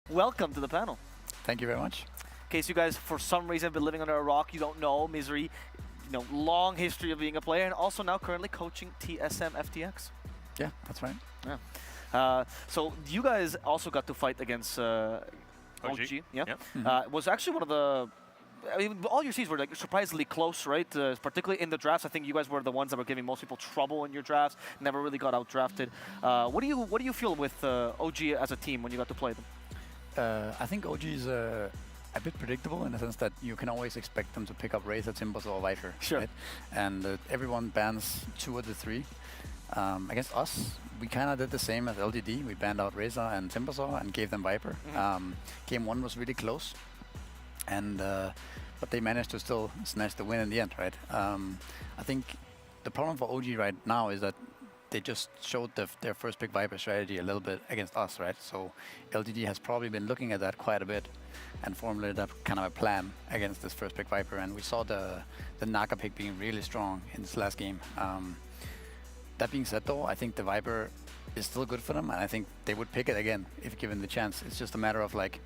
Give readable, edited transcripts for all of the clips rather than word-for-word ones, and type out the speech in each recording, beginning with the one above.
welcome to the panel. Thank you very much. In case you guys, for some reason, have been living under a rock, you don't know, Misery, long history of being a player, and also now currently coaching TSM FTX. Yeah, that's right. Yeah. So you guys also got to fight against OG. Yeah. Yep. Was actually one of the. I mean, all your seeds were like surprisingly close, right? Particularly in the drafts. I think you guys were the ones that were giving most people trouble in your drafts. Never really got outdrafted. What do you feel with OG as a team when you got to play them? I think OG is a bit predictable in the sense that you can always expect them to pick up Razor, Timbers, or Viper. Sure. Right? And everyone bans 2 of the 3. Against us, we kind of did the same as LGD. We banned out Razor and Timbersaw and gave them Viper. Game 1 was really close, and but they managed to still snatch the win in the end, right? I think the problem for OG right now is that they just showed their first pick Viper strategy a little bit against us, right? So LGD has probably been looking at that quite a bit and formulated up kind of a plan against this first pick Viper. And we saw the Naga pick being really strong in this last game. That being said, though, I think the Viper is still good for them, and I think they would pick it again if given the chance. It's just a matter of like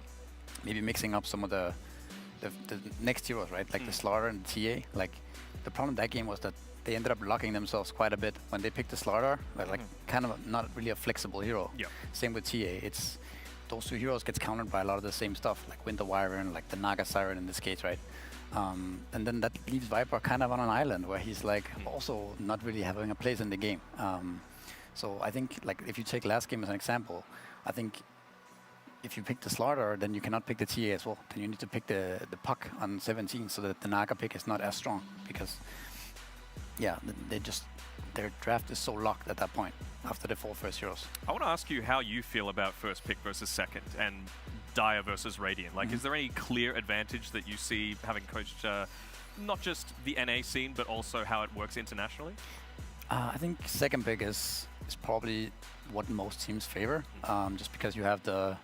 maybe mixing up some of the next heroes, right? Like the Slaughter and the TA. Like the problem that game was that they ended up locking themselves quite a bit when they picked the Slaughter. Like kind of not really a flexible hero. Yeah. Same with TA. It's those 2 heroes gets countered by a lot of the same stuff, like Winter Wyvern, like the Naga Siren in this case, right? And then that leaves Viper kind of on an island where he's like also not really having a place in the game. So I think like if you take last game as an example, I think if you pick the Slaughter, then you cannot pick the TA as well. Then you need to pick the Puck on 17 so that the Naga pick is not as strong because yeah, their draft is so locked at that point after the 4 first heroes. I want to ask you how you feel about first pick versus second and Dire versus Radiant. Like, is there any clear advantage that you see having coached not just the NA scene, but also how it works internationally? I think second pick is probably what most teams favor, just because you have the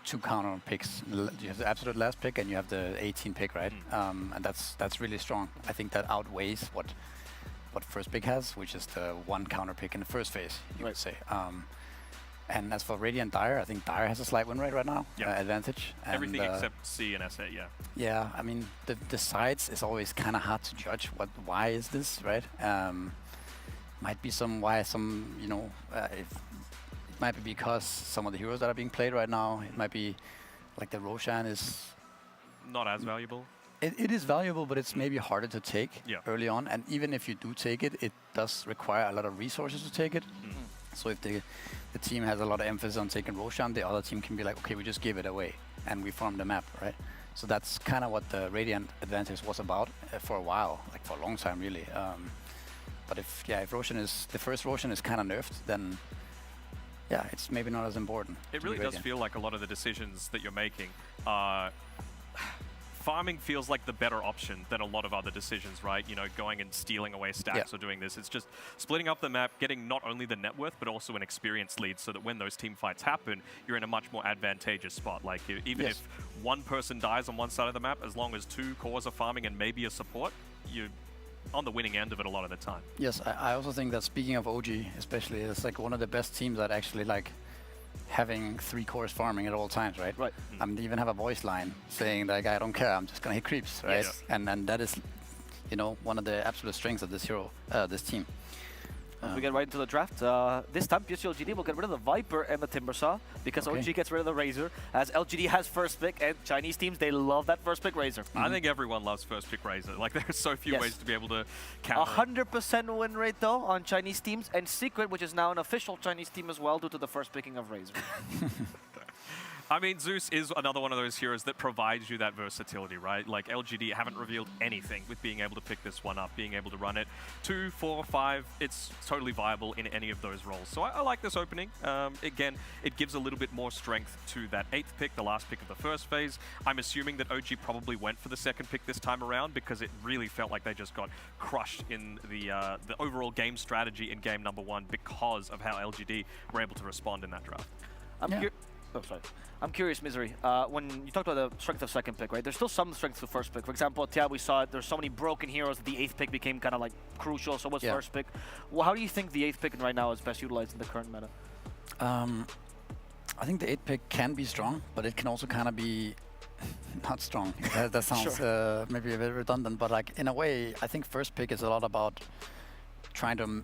2 counter picks. You have the absolute last pick and you have the 18 pick, right? And that's really strong. I think that outweighs what first pick has, which is the 1 counter pick in the first phase, you would say. And as for Radiant Dire, I think Dire has a slight win rate right now, advantage. And everything except C and SA, yeah. Yeah, I mean, the sides is always kind of hard to judge. Why is this, right? Might be it might be because some of the heroes that are being played right now, it might be like the Roshan is not as valuable. It is valuable, but it's maybe harder to take early on. And even if you do take it, it does require a lot of resources to take it. So if the team has a lot of emphasis on taking Roshan, the other team can be like, okay, we just give it away and we farm the map, right? So that's kind of what the Radiant advantage was about for a while, like for a long time, really. But if Roshan is the first Roshan is kind of nerfed, then yeah, it's maybe not as important. It really does feel like a lot of the decisions that you're making are farming feels like the better option than a lot of other decisions, right? You know, going and stealing away stacks or doing this. It's just splitting up the map, getting not only the net worth, but also an experience lead so that when those team fights happen, you're in a much more advantageous spot. Like, even if 1 person dies on one side of the map, as long as 2 cores are farming and maybe a support, you're on the winning end of it a lot of the time. Yes, I also think that speaking of OG, especially, it's like one of the best teams that actually like having 3 cores farming at all times, right? Right. They even have a voice line saying like, I don't care, I'm just gonna hit creeps, right? Yes. And that is, one of the absolute strengths of this hero, this team. We get right into the draft. This time, PSG LGD will get rid of the Viper and the Timbersaw because OG gets rid of the Razor, as LGD has first pick, and Chinese teams, they love that first pick Razor. I think everyone loves first pick Razor. Like, there's so few ways to be able to counter. 100% win rate, though, on Chinese teams, and Secret, which is now an official Chinese team as well, due to the first picking of Razor. I mean, Zeus is another one of those heroes that provides you that versatility, right? Like, LGD haven't revealed anything with being able to pick this one up, being able to run it 2, 4, 5. It's totally viable in any of those roles. So I like this opening. Again, it gives a little bit more strength to that 8th pick, the last pick of the first phase. I'm assuming that OG probably went for the 2nd pick this time around because it really felt like they just got crushed in the overall game strategy in game number 1 because of how LGD were able to respond in that draft. I'm curious, Misery. When you talked about the strength of 2nd pick, right? There's still some strength to 1st pick. For example, Tia, we saw it. There's so many broken heroes that the 8th pick became kind of like crucial. So was 1st pick. Well, how do you think the 8th pick right now is best utilized in the current meta? I think the 8 pick can be strong, but it can also kind of be not strong. That sounds maybe a bit redundant, but like in a way, I think first pick is a lot about trying to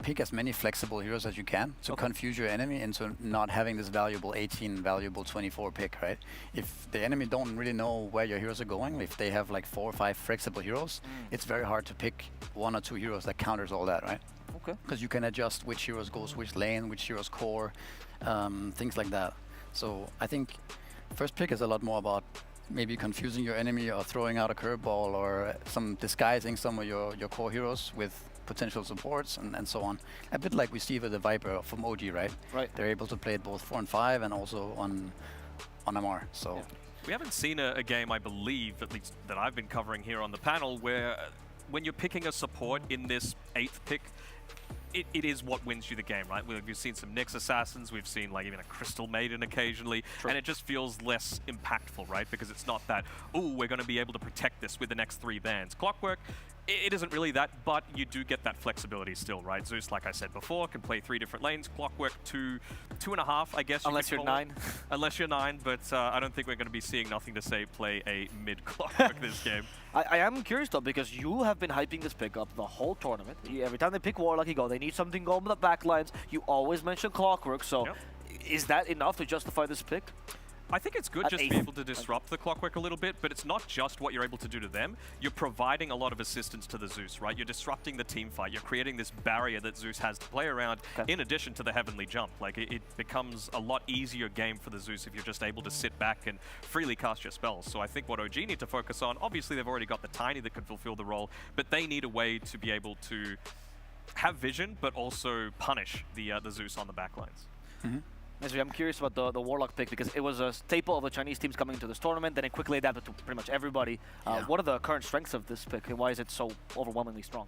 pick as many flexible heroes as you can to confuse your enemy into not having this valuable 18, valuable 24 pick, right? If the enemy don't really know where your heroes are going, if they have like 4 or 5 flexible heroes, it's very hard to pick 1 or 2 heroes that counters all that, right? Okay. Because you can adjust which heroes goes which lane, which heroes core, things like that. So I think first pick is a lot more about maybe confusing your enemy or throwing out a curveball or some disguising some of your core heroes with potential supports and so on. A bit like we see with the Viper from OG, right? Right. They're able to play it both 4 and 5 and also on MR. So we haven't seen a game, I believe, at least that I've been covering here on the panel, where when you're picking a support in this 8th pick, it is what wins you the game, right? We've seen some Nyx Assassins, we've seen like even a Crystal Maiden occasionally, and it just feels less impactful, right? Because it's not that, ooh, we're going to be able to protect this with the next 3 bans. Clockwork, it isn't really that, but you do get that flexibility still, right? Zeus, like I said before, can play 3 different lanes. Clockwork 2.5, I guess. Unless you're 9. Unless you're 9, but I don't think we're going to be seeing Nothing to Say play a mid-Clockwork this game. I am curious though, because you have been hyping this pick up the whole tournament. Every time they pick Warlock, you go, they need something going with the backlines. You always mention Clockwork, so is that enough to justify this pick? I think it's good just to be able to disrupt the Clockwork a little bit, but it's not just what you're able to do to them. You're providing a lot of assistance to the Zeus, right? You're disrupting the team fight. You're creating this barrier that Zeus has to play around in addition to the Heavenly Jump. Like, it becomes a lot easier game for the Zeus if you're just able to sit back and freely cast your spells. So I think what OG need to focus on, obviously they've already got the Tiny that could fulfill the role, but they need a way to be able to have vision, but also punish the Zeus on the backlines. I'm curious about the Warlock pick, because it was a staple of the Chinese teams coming into this tournament, then it quickly adapted to pretty much everybody. What are the current strengths of this pick, and why is it so overwhelmingly strong?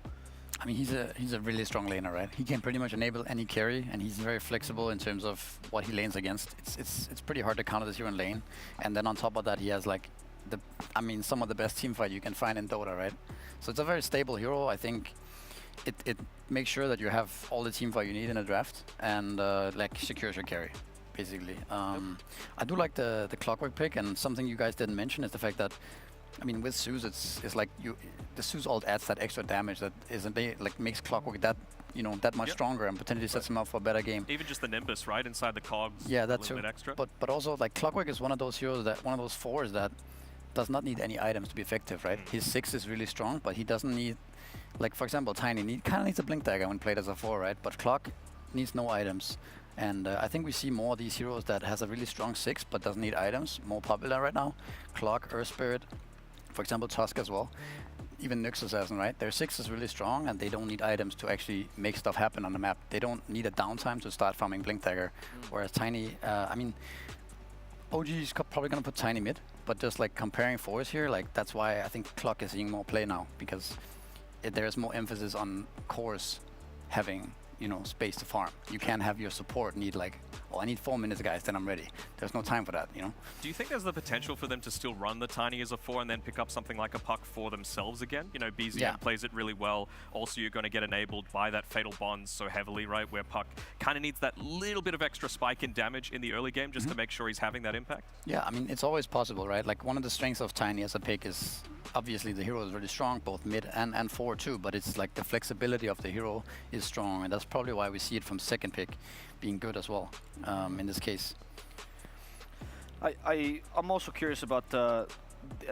I mean, he's a really strong laner, right? He can pretty much enable any carry, and he's very flexible in terms of what he lanes against. It's pretty hard to counter this hero in lane, and then on top of that, he has like some of the best team fight you can find in Dota, right? So it's a very stable hero. I think it makes sure that you have all the team fight you need in a draft, and like secures your carry, basically. I do like the Clockwork pick, and something you guys didn't mention is the fact that, I mean, with Zeus, it's like the Zeus ult adds that extra damage that makes Clockwork that much stronger and potentially sets him up for a better game. Even just the Nimbus, right, inside the cogs. Yeah, that's a little bit extra. But also like Clockwork is one of those heroes one of those 4s that does not need any items to be effective, right? His 6 is really strong, but he doesn't need, like for example, Tiny kind of needs a Blink Dagger when played as a 4, right? But Clock needs no items. And I think we see more of these heroes that has a really strong 6 but doesn't need items, more popular right now. Clock, Earth Spirit, for example, Tusk as well. Even Nyx Assassin, right? Their 6 is really strong and they don't need items to actually make stuff happen on the map. They don't need a downtime to start farming Blink Dagger. Whereas Tiny, I mean, OG is probably going to put Tiny mid, but just like comparing 4s here, like that's why I think Clock is seeing more play now, because there is more emphasis on cores having space to farm. You can't have your support need like, oh, I need 4 minutes, guys, then I'm ready. There's no time for that, Do you think there's the potential for them to still run the Tiny as a 4 and then pick up something like a Puck for themselves again? BZM plays it really well. Also, you're going to get enabled by that Fatal Bond so heavily, right? Where Puck kind of needs that little bit of extra spike in damage in the early game just to make sure he's having that impact. Yeah, I mean, it's always possible, right? Like, one of the strengths of Tiny as a pick is obviously the hero is really strong, both mid and 4 too, but it's like the flexibility of the hero is strong, and that's probably why we see it from second pick being good as well in this case. I'm also curious about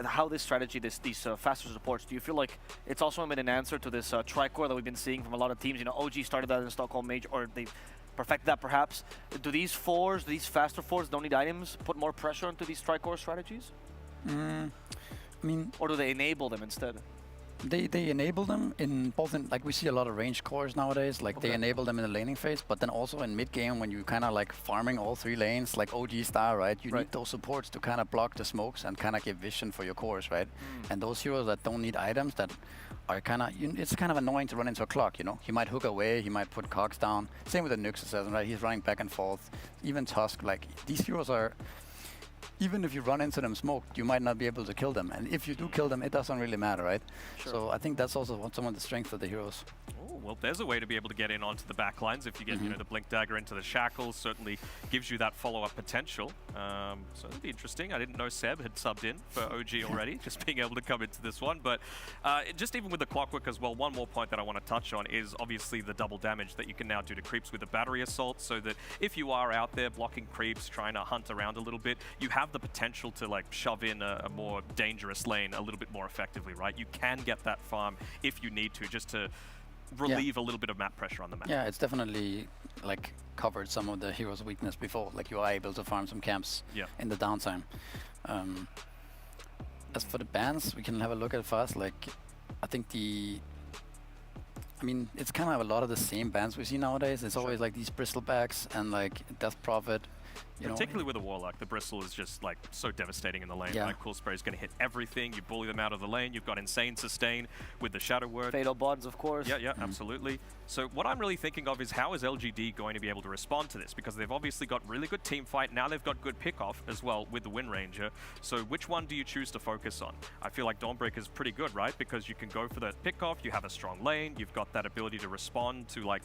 how this strategy, these faster supports, do you feel like it's also been an answer to this tricore that we've been seeing from a lot of teams? OG started that in Stockholm Major, or they perfected that perhaps. Do these 4s, these faster 4s don't need items, put more pressure into these tricore strategies? I mean, or do they enable them instead? They enable them in both, like we see a lot of range cores nowadays, like they enable them in the laning phase, but then also in mid game when you kind of like farming all 3 lanes, like OG style, right? You need those supports to kind of block the smokes and kind of give vision for your cores, right? And those heroes that don't need items, that are kind of, it's kind of annoying to run into a Clock, He might hook away, he might put cogs down. Same with the Nyx Assassin, right? He's running back and forth. Even Tusk, like these heroes are, even if you run into them smoked, you might not be able to kill them. And if you do kill them, it doesn't really matter, right? Sure. So I think that's also some of the strength of the heroes. Oh, well, there's a way to be able to get in onto the back lines if you get, you know, the Blink Dagger into the shackles. Certainly gives you that follow-up potential. So it'll be interesting. I didn't know Seb had subbed in for OG already, just being able to come into this one. But just even with the clockwork as well, one more point that I want to touch on is obviously the double damage that you can now do to creeps with the battery assault, so that if you are out there blocking creeps, trying to hunt around a little bit, you have the potential to like shove in a more dangerous lane a little bit more effectively, right? You can get that farm if you need to, just to relieve a little bit of map pressure on the map. Yeah, it's definitely like covered some of the heroes' weakness before. Like you are able to farm some camps in the downtime. As for the bans, we can have a look at it fast. Like, I think I mean, it's kind of a lot of the same bans we see nowadays. It's always like these bristlebacks and like Death Prophet. You Particularly with a Warlock, the Bristle is just like so devastating in the lane. Yeah. Like Cool Spray is going to hit everything. You bully them out of the lane. You've got insane sustain with the Shadow Word. Fatal Bonds, of course. Yeah, absolutely. So what I'm really thinking of is how is LGD going to be able to respond to this? Because they've obviously got really good team fight. Now they've got good pick-off as well with the Wind Ranger. So which one do you choose to focus on? I feel like Dawnbreaker is pretty good, right? Because you can go for that pick-off. You have a strong lane. You've got that ability to respond to like,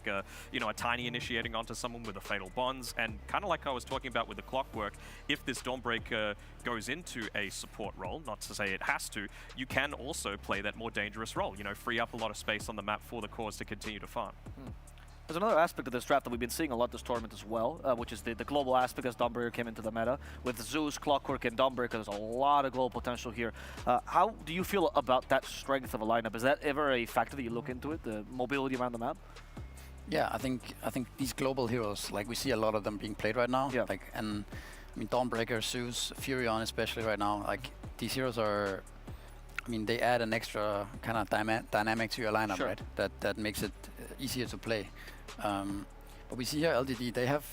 you know, a tiny initiating onto someone with a Fatal Bonds. And kind of like I was talking about with the Clockwork, if this Dawnbreaker goes into a support role, not to say it has to, you can also play that more dangerous role, you know, free up a lot of space on the map for the cores to continue to farm. There's another aspect of this draft that we've been seeing a lot this tournament as well, which is the global aspect as Dawnbreaker came into the meta. With Zeus, Clockwork, and Dawnbreaker, there's a lot of global potential here. How do you feel about that strength of a lineup? Is that ever a factor that you look into it, the mobility around the map? Yeah, I think these global heroes, like we see a lot of them being played right now. Yeah. Like, and I mean, Dawnbreaker, Zeus, Furion especially right now. Like these heroes are, I mean, they add an extra kind of dynamic to your lineup, Sure. right? That makes it easier to play. But we see here LGD, they have.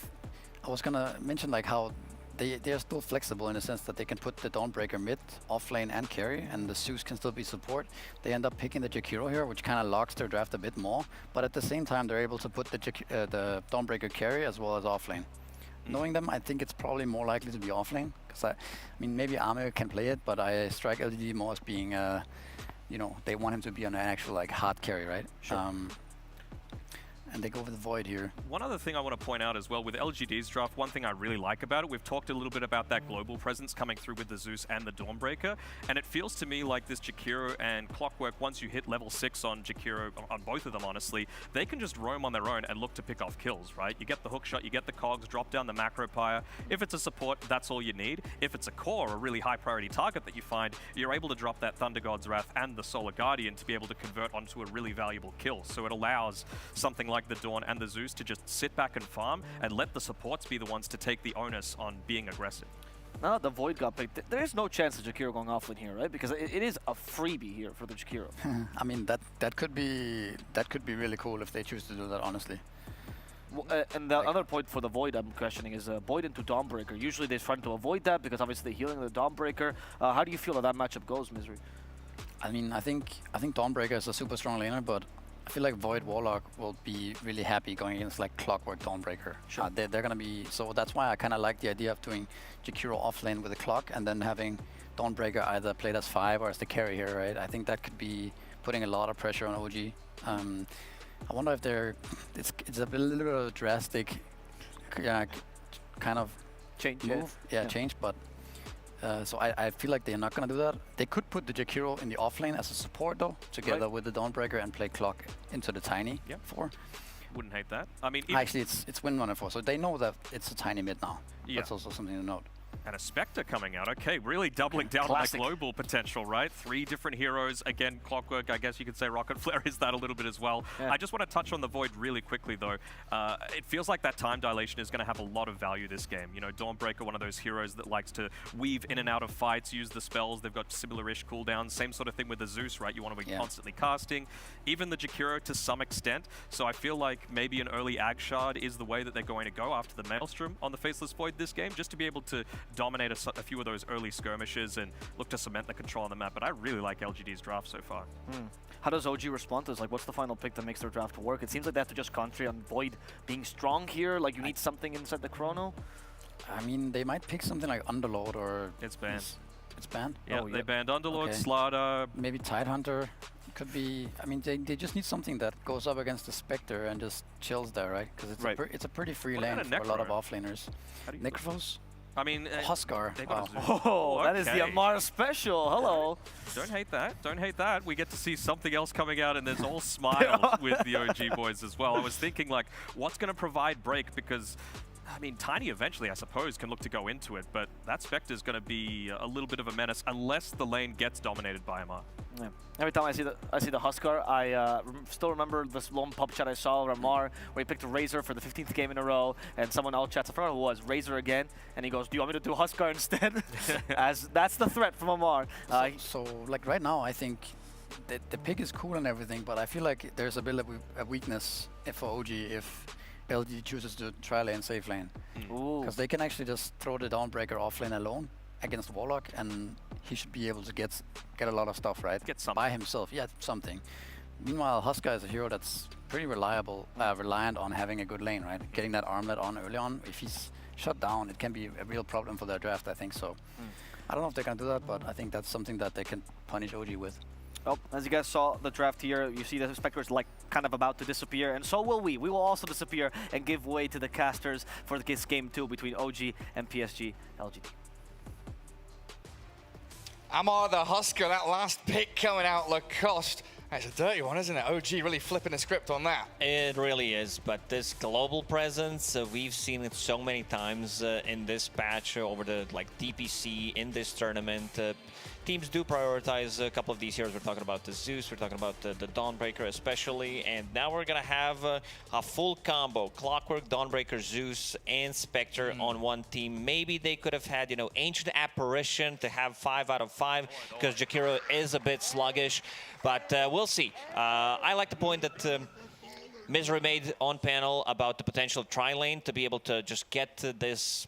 I was gonna mention like how they are still flexible in the sense that they can put the Dawnbreaker mid, offlane, and carry, and the Zeus can still be support. They end up picking the Jakiro here, which kind of locks their draft a bit more. But at the same time, they're able to put the Dawnbreaker carry as well as offlane. Knowing them, I think it's probably more likely to be offlane, because I mean, maybe Armor can play it, but I strike LGD more as being, you know, they want him to be on an actual like hard carry, right? Sure. And they go for the Void here. One other thing I want to point out as well with LGD's draft, one thing I really like about it, we've talked a little bit about that global presence coming through with the Zeus and the Dawnbreaker, and it feels to me like this Jakiro and Clockwork, once you hit level 6 on Jakiro, on both of them honestly, they can just roam on their own and look to pick off kills, right? You get the hookshot, you get the cogs, drop down the macro pyre. If it's a support, that's all you need. If it's a core, a really high priority target that you find, you're able to drop that Thunder God's Wrath and the Solar Guardian to be able to convert onto a really valuable kill. So it allows something like the Dawn and the Zeus to just sit back and farm and let the supports be the ones to take the onus on being aggressive. Now that the Void got picked, there is no chance of Jakiro going offlane here, right? Because it is a freebie here for the Jakiro. I mean, that could be really cool if they choose to do that, honestly. And the other point for the Void I'm questioning is Void into Dawnbreaker. Usually they're trying to avoid that because obviously they're healing the Dawnbreaker. How do you feel that matchup goes, Misery? I mean, I think Dawnbreaker is a super strong laner, but I feel like Void Warlock will be really happy going against like Clockwork Dawnbreaker. Sure. They're gonna be, so that's why I kind of like the idea of doing Jakiro offlane with a clock and then having Dawnbreaker either played as 5 or as the carry here, right? I think that could be putting a lot of pressure on OG. I wonder if it's a little bit of a drastic kind of Change. move, change, but so I feel like they're not gonna do that. They could put the Jakiro in the offlane as a support though, together with the Dawnbreaker and play clock into the tiny 4. Wouldn't hate that. I mean, actually it's Windrunner 4, so they know that it's a tiny mid now. Yeah. That's also something to note. And a Spectre coming out. Okay, really doubling down Classic. on that global potential, right? 3 different heroes. Again, Clockwork, I guess you could say Rocket Flare is that a little bit as well. Yeah. I just want to touch on the Void really quickly, though. It feels like that time dilation is going to have a lot of value this game. You know, Dawnbreaker, one of those heroes that likes to weave in and out of fights, use the spells. They've got similar-ish cooldowns. Same sort of thing with the Zeus, right? You want to be constantly casting. Even the Jakiro to some extent. So I feel like maybe an early Ag Shard is the way that they're going to go after the Maelstrom on the Faceless Void this game, just to be able to dominate a few of those early skirmishes and look to cement the control on the map. But I really like LGD's draft so far. How does OG respond to this? Like, what's the final pick that makes their draft work? It seems like they have to just concentrate on Void being strong here. Like, you need something inside the chrono. I mean, they might pick something like Underlord or... It's banned. It's banned? Yeah, Oh, they yeah. banned Underlord, Okay. Slaughter. Maybe Tidehunter could be... I mean, they just need something that goes up against the Spectre and just chills there, right? Because it's, Right. it's a pretty free What lane about for a a lot of Necro? offlaners. How do you Necrophos? I mean, Huskar. they got Wow. a Zeus. Oh, that is the Okay. Amar special. Hello. Don't hate that. Don't hate that. We get to see something else coming out, and there's all smiles with the OG boys as well. I was thinking, like, what's going to provide break? Because, I mean, Tiny eventually, I suppose, can look to go into it, but that Spectre's going to be a little bit of a menace unless the lane gets dominated by Amar. Yeah. Every time I see the Huskar, I still remember this long pub chat I saw of Amar where he picked a Razor for the 15th game in a row, and someone else chats, I forgot who it was, Razor again, and he goes, "Do you want me to do Huskar instead?" As that's the threat from Amar. So, like right now, I think the pick is cool and everything, but I feel like there's a bit of a weakness for OG if LGD chooses to try lane safe lane. Ooh. Because they can actually just throw the Dawnbreaker off lane alone against Warlock, and he should be able to get a lot of stuff, right? Get something. By himself, yeah, something. Meanwhile, Huskar is a hero that's pretty reliable, reliant on having a good lane, right? Getting that armlet on early on. If he's shut down, it can be a real problem for their draft, I think so. I don't know if they can do that, but I think that's something that they can punish OG with. Well, as you guys saw the draft here, you see the Spectre is like kind of about to disappear, and so will we. We will also disappear and give way to the casters for this game 2 between OG and PSG LGD. Amar the Huskar, that last pick coming out, Lacoste. That's a dirty one, isn't it? OG really flipping the script on that. It really is, but this global presence, we've seen it so many times in this patch over the DPC in this tournament. Teams do prioritize a couple of these heroes. We're talking about the Zeus, we're talking about the Dawnbreaker especially, and now we're gonna have a full combo. Clockwork, Dawnbreaker, Zeus, and Spectre on one team. Maybe they could have had, Ancient Apparition to have 5 out of 5, because Jakiro is a bit sluggish, but we'll see. I like the point that Misery made on panel about the potential tri-lane to be able to just get to this,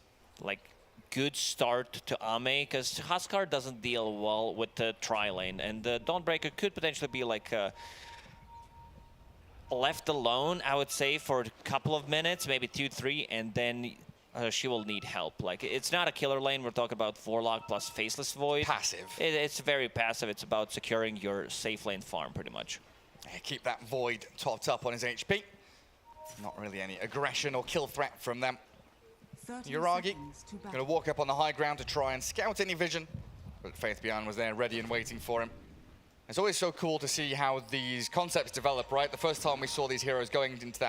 good start to Ame, because Huskar doesn't deal well with the tri-lane, and the Dawnbreaker could potentially be left alone, I would say, for a couple of minutes, maybe 2-3, and then she will need help. It's not a killer lane. We're talking about Warlock plus Faceless Void. Passive. It's very passive. It's about securing your safe lane farm, pretty much. Yeah, keep that Void topped up on his HP. Not really any aggression or kill threat from them. Uragi going to walk up on the high ground to try and scout any vision, but Faith Beyond was there ready and waiting for him. It's always so cool to see how these concepts develop, right? The first time we saw these heroes going into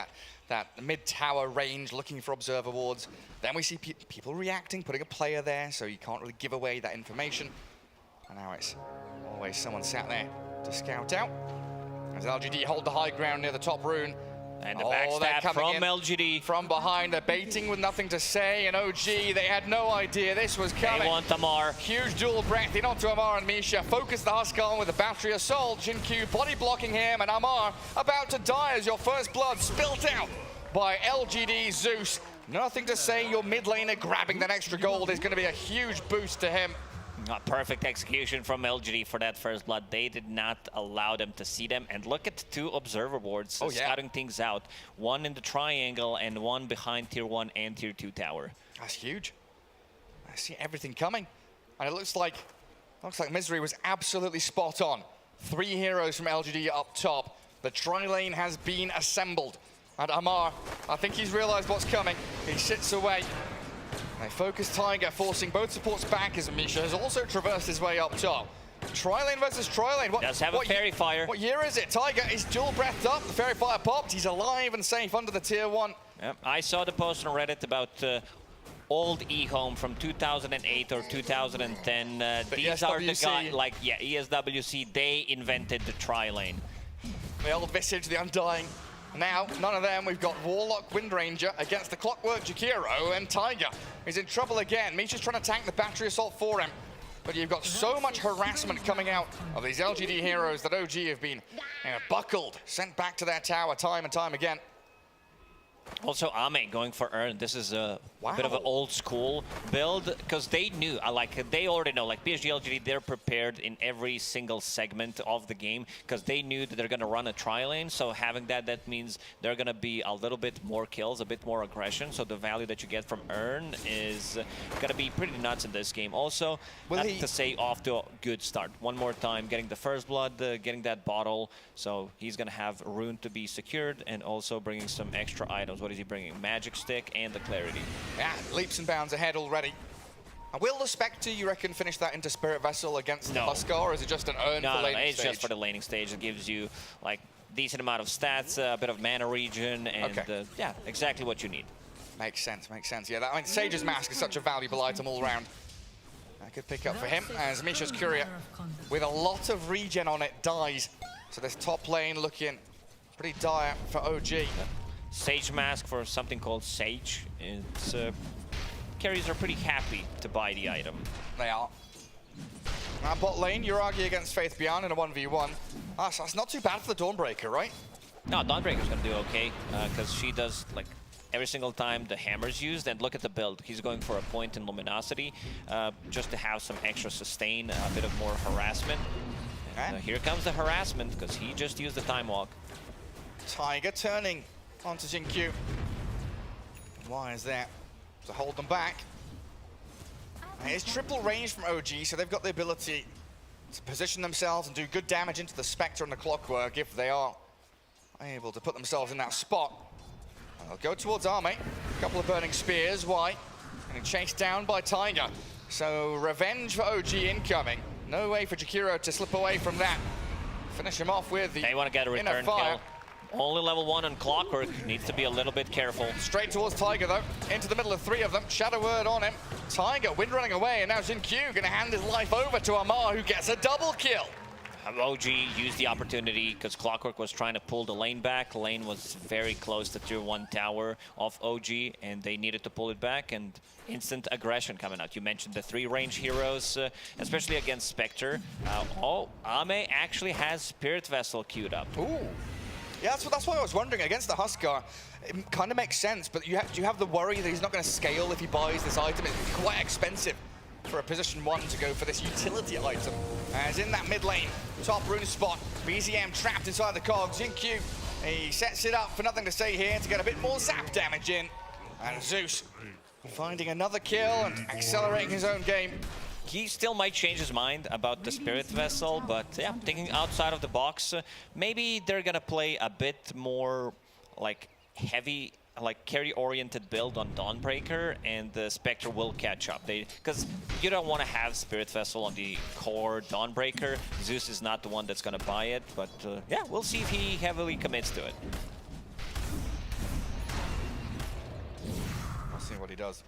that mid-tower range, looking for observer wards, then we see people reacting, putting a player there, so you can't really give away that information. And now it's always someone sat there to scout out. As LGD hold the high ground near the top rune. And the they're backstab coming from in LGD. From behind, they're baiting with nothing to say, and OG, they had no idea this was coming. They want Amar. Huge dual breath in onto Amar and Misha. Focus the Huskar with a battery assault. Jin-Q body blocking him, and Amar about to die as your first blood spilt out by LGD Zeus. Nothing to say, your mid laner grabbing that extra gold is going to be a huge boost to him. A perfect execution from LGD for that first blood. They did not allow them to see them. And look at the 2 observer boards scouting things out. One in the triangle and one behind tier 1 and tier 2 tower. That's huge. I see everything coming. And it looks like Misery was absolutely spot on. 3 heroes from LGD up top. The tri-lane has been assembled. And Amar, I think he's realized what's coming. He sits away. They focus Tiger, forcing both supports back as Misha has also traversed his way up top. Tri-lane versus tri-lane. Does have a Fairy Fire. What year is it? Tiger is dual breathed up. The Fairy Fire popped. He's alive and safe under the tier 1. Yep. I saw the post on Reddit about old eHome from 2008 or 2010. These are the guys, ESWC, they invented the tri-lane. The old Visage, the Undying. Now, none of them. We've got Warlock, Windranger against the Clockwork Jakiro, and Tiger is in trouble again. Misha's trying to tank the battery assault for him. But you've got so much harassment coming out of these LGD heroes that OG have been buckled, sent back to their tower time and time again. Also, Ame going for Earn. This is a Wow. bit of an old school build because they knew, they already know, like PSG LGD, they're prepared in every single segment of the game because they knew that they're going to run a tri-lane. So having that means they're going to be a little bit more kills, a bit more aggression. So the value that you get from Earn is going to be pretty nuts in this game. Also, to say off to a good start. One more time, getting the first blood, getting that bottle. So he's going to have rune to be secured and also bringing some extra items. What is he bringing? Magic Stick and the Clarity. Yeah, leaps and bounds ahead already. And will the Spectre, you reckon, finish that into Spirit Vessel against the Huskar, or is it just an Earn for laning it's stage? just for the laning stage. It gives you like decent amount of stats, a bit of mana regen, and yeah, exactly what you need. Makes sense, makes sense. Yeah, I mean, Sage's Mask is such a valuable item all around. I could pick up for him as Misha's Courier, with a lot of regen on it, dies. So this top lane looking pretty dire for OG. Sage Mask for something called Sage. It's carries are pretty happy to buy the item. They are. Now bot lane, Uragi against Faith Beyond in a 1v1. So that's not too bad for the Dawnbreaker, right? No, Dawnbreaker's gonna do okay because she does like every single time the hammer's used. And look at the build. He's going for a point in Luminosity just to have some extra sustain, a bit of more harassment. And, here comes the harassment because he just used the Time Walk. Tiger turning onto Xingqiu. Why is that? To hold them back. It's triple range from OG, so they've got the ability to position themselves and do good damage into the Spectre and the Clockwork if they are able to put themselves in that spot. And they'll go towards Ame. A couple of burning spears. Why? Getting chased down by Tiger. So revenge for OG incoming. No way for Jakiro to slip away from that. Finish him off with the They want to get a return kill. Only level 1 on Clockwork. Needs to be a little bit careful. Straight towards Tiger, though. Into the middle of 3 of them. Shadow Word on him. Tiger, wind running away, and now Xingqiu going to hand his life over to Amar, who gets a double kill. OG used the opportunity because Clockwork was trying to pull the lane back. Lane was very close to tier 1 tower of OG, and they needed to pull it back, and instant aggression coming out. You mentioned the 3 range heroes, especially against Spectre. Ame actually has Spirit Vessel queued up. Ooh. Yeah, that's why I was wondering. Against the Huskar, it kind of makes sense, but you have the worry that he's not going to scale if he buys this item. It's quite expensive for a position 1 to go for this utility item. As in that mid lane, top rune spot, BZM trapped inside the cogs. Xingqiu, he sets it up for nothing to say here to get a bit more zap damage in. And Zeus finding another kill and accelerating his own game. He still might change his mind about the Spirit Vessel, but yeah, thinking outside of the box, maybe they're gonna play a bit more like heavy, like carry-oriented build on Dawnbreaker, and the Spectre will catch up. Because you don't want to have Spirit Vessel on the core Dawnbreaker. Zeus is not the one that's gonna buy it, but yeah, we'll see if he heavily commits to it. We'll see what he does.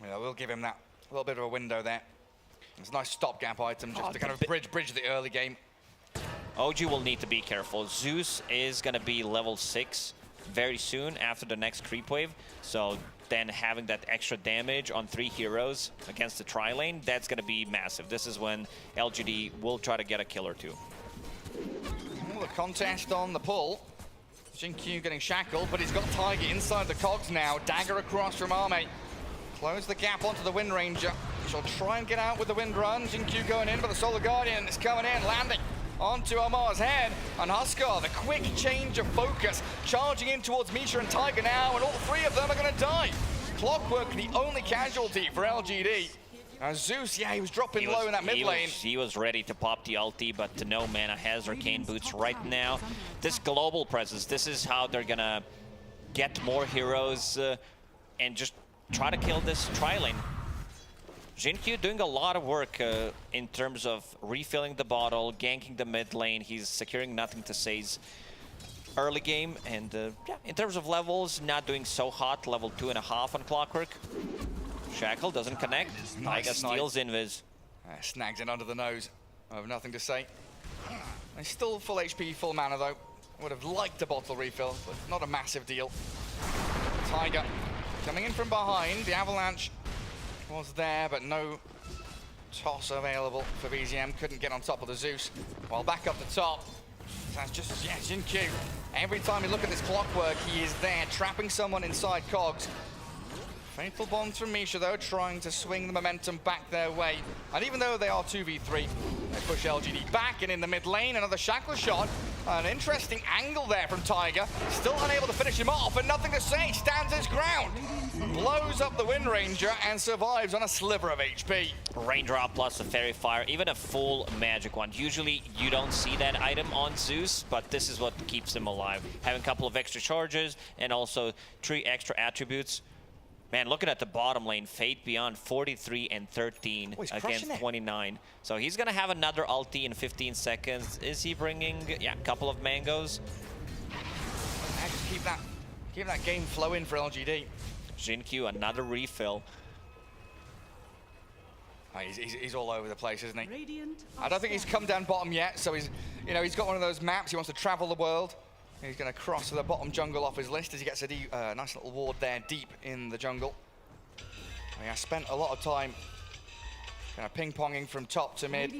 Yeah, we'll give him that. A little bit of a window there. It's a nice stopgap item just to kind of bridge the early game. OG will need to be careful. Zeus is going to be level 6 very soon after the next creep wave. So then having that extra damage on 3 heroes against the tri-lane, that's going to be massive. This is when LGD will try to get a kill or 2. Well, the contest on the pull. Xingqiu getting shackled, but he's got Tiger inside the cogs now. Dagger across from Ame. Close the gap onto the Wind Ranger. She'll try and get out with the Wind Run. Xingqiu going in, but the Solar Guardian is coming in, landing onto Amar's head. And Huskar, the quick change of focus, charging in towards Misha and Tiger now, and all 3 of them are going to die. Clockwork, the only casualty for LGD. And Zeus, yeah, he was dropping low in that mid lane. He was ready to pop the ulti, but no mana has Arcane Boots right now. This global presence, this is how they're going to get more heroes and just try to kill this tri-lane. Xingqiu doing a lot of work in terms of refilling the bottle, ganking the mid lane. He's securing nothing to Say's early game. And yeah, in terms of levels, not doing so hot. Level 2.5 on Clockwork. Shackle doesn't connect. Tiger steals Invis. Snags it under the nose. I have nothing to say. He's still full HP, full mana though. Would have liked a bottle refill, but not a massive deal. Tiger coming in from behind. The avalanche was there, but no toss available for BZM. Couldn't get on top of the Zeus. While back up the top, That's just, yeah, Jin-Q. Every time you look at this clockwork, he is there, trapping someone inside cogs. Faithful bombs from Misha, though, trying to swing the momentum back their way. And even though they are 2v3, they push LGD back, and in the mid lane, another shackle shot. An interesting angle there from Tiger. Still unable to finish him off, and nothing to say, stands his ground. Blows up the Wind Ranger and survives on a sliver of HP. Raindrop plus a Fairy Fire, even a full magic wand. Usually you don't see that item on Zeus, but this is what keeps him alive. Having a couple of extra charges and also 3 extra attributes. Man, looking at the bottom lane, Fate Beyond 43 and 13 against 29. So he's going to have another ulti in 15 seconds. Is he bringing, yeah, a couple of mangoes? Yeah, just keep that game flowing for LGD. Jin-Q, another refill. Oh, he's all over the place, isn't he? I don't think he's come down bottom yet, so he's got one of those maps. He wants to travel the world. He's going to cross the bottom jungle off his list as he gets a nice little ward there deep in the jungle. He has spent a lot of time kind of ping-ponging from top to mid,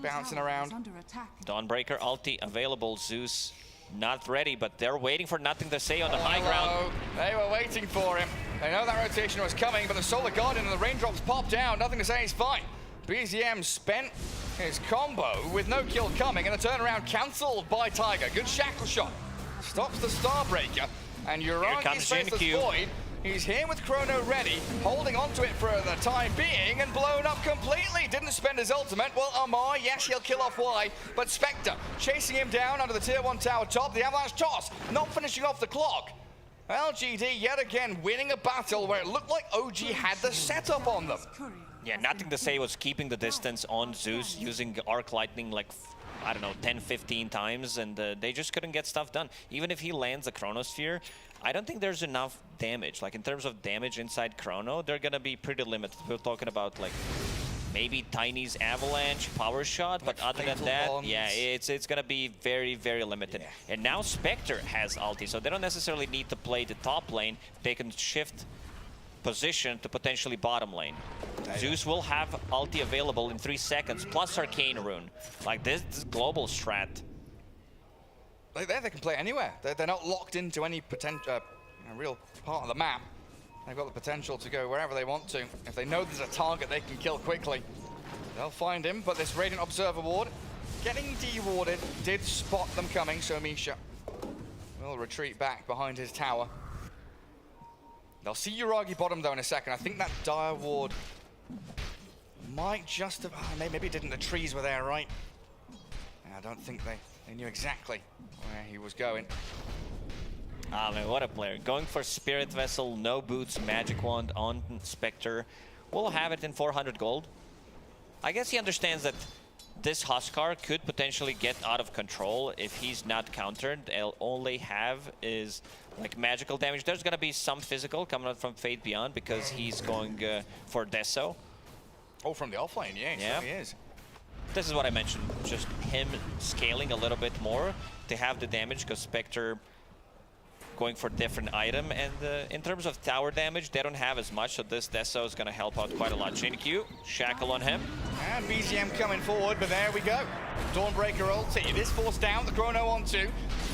bouncing around. Dawnbreaker ulti available. Zeus not ready, but they're waiting for nothing to say on the high ground. They were waiting for him. They know that rotation was coming, but the Solar Guardian and the raindrops popped down. Nothing to say, he's fine. BZM spent his combo with no kill coming, and a turnaround cancelled by Tiger. Good shackle shot. Stops the Starbreaker, and Uragi's Faceless Void. He's here with Chrono ready, holding onto it for the time being, and blown up completely. Didn't spend his ultimate. Well, Amar, yes, he'll kill off Y, but Spectre chasing him down under the tier 1 tower top. The Avalanche toss, not finishing off the clock. LGD yet again winning a battle where it looked like OG had the setup on them. Yeah, nothing to say was keeping the distance on Zeus, using Arc Lightning like, I don't know, 10, 15 times, and they just couldn't get stuff done. Even if he lands a Chronosphere, I don't think there's enough damage. Like, in terms of damage inside Chrono, they're gonna be pretty limited. We're talking about, like, maybe Tiny's Avalanche, Power Shot, but other than that, yeah, it's gonna be very, very limited. Yeah. And now Spectre has ulti, so they don't necessarily need to play the top lane. They can shift position to potentially bottom lane. Zeus will have ulti available in 3 seconds, plus Arcane Rune. Like, this global strat. They can play anywhere. They're not locked into any potential, real part of the map. They've got the potential to go wherever they want to. If they know there's a target they can kill quickly, they'll find him. But this Radiant Observer ward, getting dewarded, did spot them coming, so Misha will retreat back behind his tower. They'll see Uragi bottom, though, in a second. I think that Dire ward might just have... maybe it didn't. The trees were there, right? I don't think they knew exactly where he was going. Ah, man, what a player. Going for Spirit Vessel, no boots, Magic Wand on Spectre. We'll have it in 400 gold. I guess he understands that this Huskar could potentially get out of control if he's not countered. All they have is like magical damage. There's going to be some physical coming out from Fate Beyond because he's going for Deso. Oh, from the offlane, yeah, he is. This is what I mentioned, just him scaling a little bit more to have the damage, because Spectre going for different item, and in terms of tower damage, they don't have as much, so this Deso is going to help out quite a lot. Jin-Q, shackle on him. And BZM coming forward, but there we go. Dawnbreaker ulti, it is forced down, the Chrono on 2.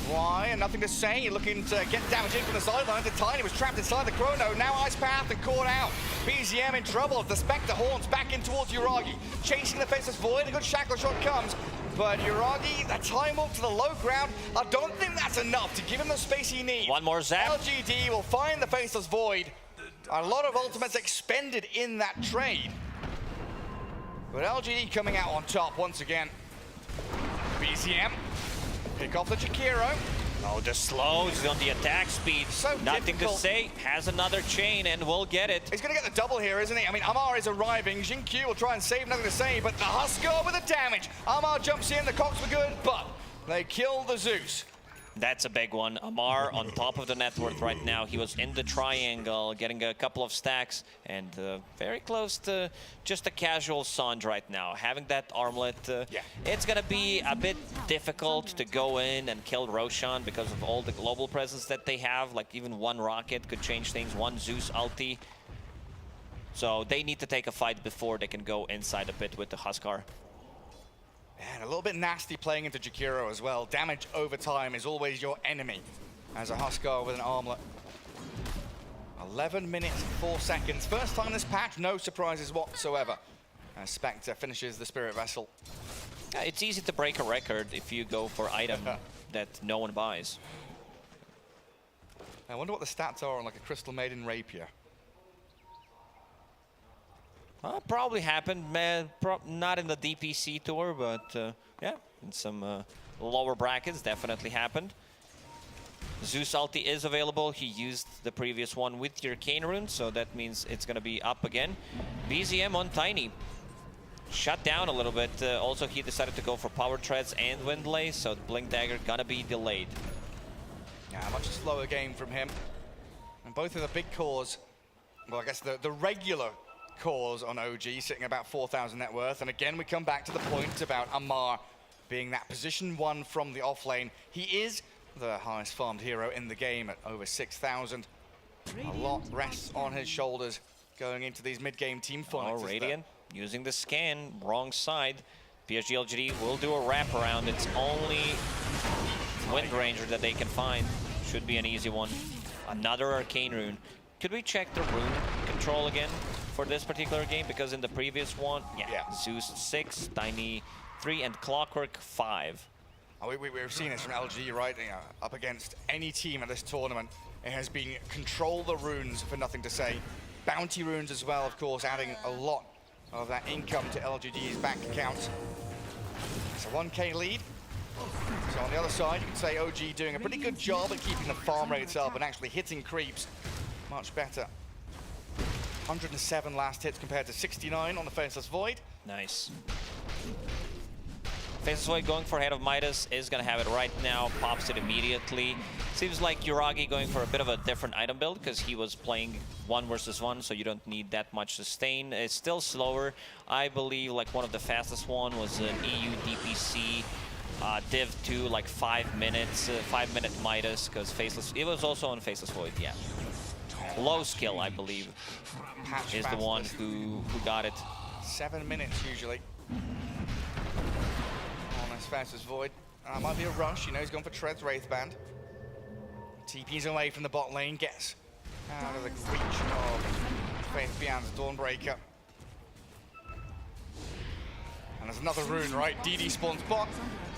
Why? And nothing to say, looking to get damage in from the sideline. The Tiny was trapped inside the Chrono, now Ice Path and caught out. BZM in trouble, the Spectre horns back in towards Uragi. Chasing the Faceless Void, a good shackle shot comes. But Uragi, that time up to the low ground, I don't think that's enough to give him the space he needs. One more zap. LGD will find the Faceless Void. A lot of ultimates expended in that trade. But LGD coming out on top once again. BZM, pick off the Jakiro. Oh, the slows on the attack speed. So nothing difficult. to say. Has another chain and we'll get it. He's going to get the double here, isn't he? I mean, Amar is arriving. Jin-Q will try and save, nothing to say, but the Huskar with the damage. Amar jumps in, the cogs were good, but they kill the Zeus. That's a big one. Amar on top of the net worth right now. He was in the triangle, getting a couple of stacks, and very close to just a casual Sand right now. Having that armlet, it's going to be a bit difficult to go in and kill Roshan because of all the global presence that they have. Like, even one rocket could change things, one Zeus ulti. So they need to take a fight before they can go inside a bit with the Huskar. And a little bit nasty playing into Jakiro as well. Damage over time is always your enemy as a Huskar with an armlet. 11 minutes, 4 seconds. First time this patch, no surprises whatsoever. As Spectre finishes the Spirit Vessel. It's easy to break a record if you go for item that no one buys. I wonder what the stats are on like a Crystal Maiden Rapier. Probably happened, man. Not in the DPC tour, but yeah, in some lower brackets, definitely happened. Zeus ulti is available. He used the previous one with your Arcane Rune, so that means it's going to be up again. BZM on Tiny. Shut down a little bit. Also, he decided to go for Power Treads and Windlay, so the Blink Dagger gonna be delayed. Yeah, much slower game from him. And both of the big cores, well, I guess the regular cores on OG sitting about 4,000 net worth. And again, we come back to the point about Amar being that position 1 from the offlane. He is the highest farmed hero in the game at over 6,000. A lot rests on his shoulders going into these mid-game team fights. Oh, Radiant using the scan, wrong side. PSG LGD will do a wraparound. It's only Wind Ranger that they can find. Should be an easy one. Another Arcane Rune. Could we check the rune control again for this particular game? Because in the previous one, yeah. Zeus 6, Tiny 3, and Clockwork 5. We've seen this from LG, right? You know, up against any team at this tournament. It has been control the runes for nothing to say. Bounty runes as well, of course, adding a lot of that income to LGD's bank account. It's a 1K lead. So on the other side, you can say OG doing a pretty good job at keeping the farm rates up and actually hitting creeps much better. 107 last hits compared to 69 on the Faceless Void. Nice. Faceless Void going for Head of Midas is going to have it right now, pops it immediately. Seems like Yuragi going for a bit of a different item build because he was playing 1 versus 1, so you don't need that much sustain. It's still slower. I believe like one of the fastest one was an EU DPC Div 2, like 5 minutes, 5-minute Midas, because Faceless, it was also on Faceless Void, yeah. Low skill, I believe, is the one who got it. 7 minutes usually. As fast as Void. Might be a rush, you know, he's gone for Treads Wraithband. TP's away from the bot lane, gets out of the reach of Faith Beyond's Dawnbreaker. And there's another rune, right? DD spawns bot.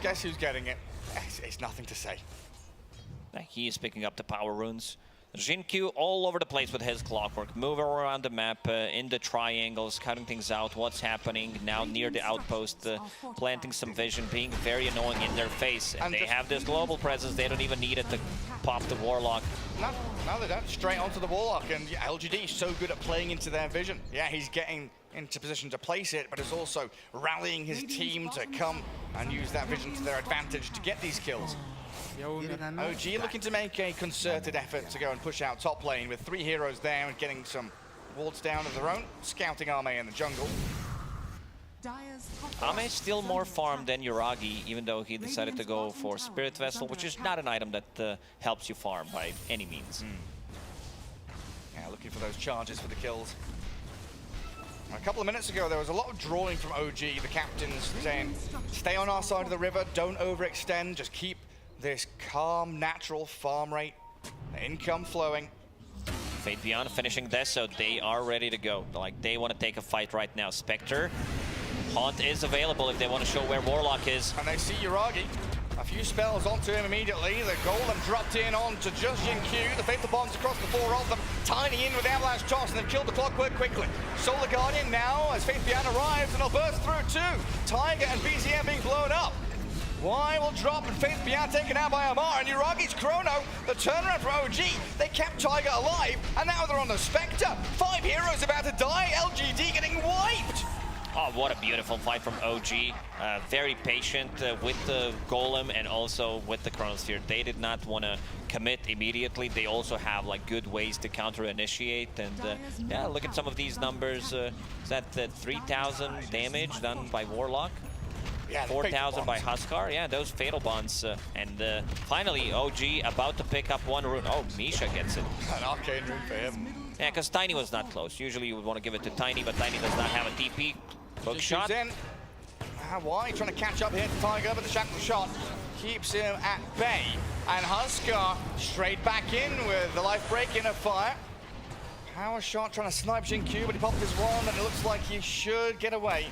Guess who's getting it? It's nothing to say. He is picking up the power runes. Jinkyu all over the place with his Clockwork, moving around the map in the triangles, cutting things out, what's happening now near the outpost, planting some vision, being very annoying in their face. And they have this global presence, they don't even need it to pop the Warlock. No, they don't. Straight onto the Warlock, and yeah, LGD is so good at playing into their vision. Yeah, he's getting into position to place it, but is also rallying his team to come and use that vision to their advantage to get these kills. OG looking to make a concerted effort to go and push out top lane with 3 heroes there and getting some wards down of their own, scouting Ame in the jungle. Ame is still more farmed than Yuragi, even though he decided to go for Spirit Vessel, which is not an item that helps you farm by any means. Yeah, looking for those charges for the kills. A couple of minutes ago, there was a lot of drawing from OG, the captains saying, stay on our side of the river, don't overextend, just keep this calm, natural farm rate, the income flowing. Fate Beyond finishing this, so they are ready to go. Like, they want to take a fight right now. Spectre, Haunt is available if they want to show where Warlock is. And they see Yuragi. A few spells onto him immediately. The Golem dropped in onto just Jinkyu. The Faithful Bombs across the 4 of them. Tiny in with Avalanche Toss, and they've killed the Clockwork quickly. Solar Guardian now, as Faith Beyond arrives, and they'll burst through too. Tiger and BZM being blown up. Y will drop, and Faith Beyond taken out by Amar, and Yuragi's Chrono. The turnaround from OG. They kept Tiger alive, and now they're on the Spectre. 5 heroes about to die. LGD getting wiped. Oh, what a beautiful fight from OG. Very patient with the Golem and also with the Chronosphere. They did not want to commit immediately. They also have like good ways to counter-initiate. And yeah, look at some of these numbers. Is that 3,000 damage done by Warlock? Yeah, 4,000 by Huskar. Yeah, those Fatal Bonds. And finally, OG about to pick up 1 rune. Oh, Misha gets it. An arcane rune for him. Yeah, because Tiny was not close. Usually you would want to give it to Tiny, but Tiny does not have a TP. Hook shot. In. Why? Trying to catch up here to Tiger, but the shackle shot keeps him at bay. And Huskar straight back in with the life break in a fire. Power shot trying to snipe Jin-Q, but he popped his one, and it looks like he should get away.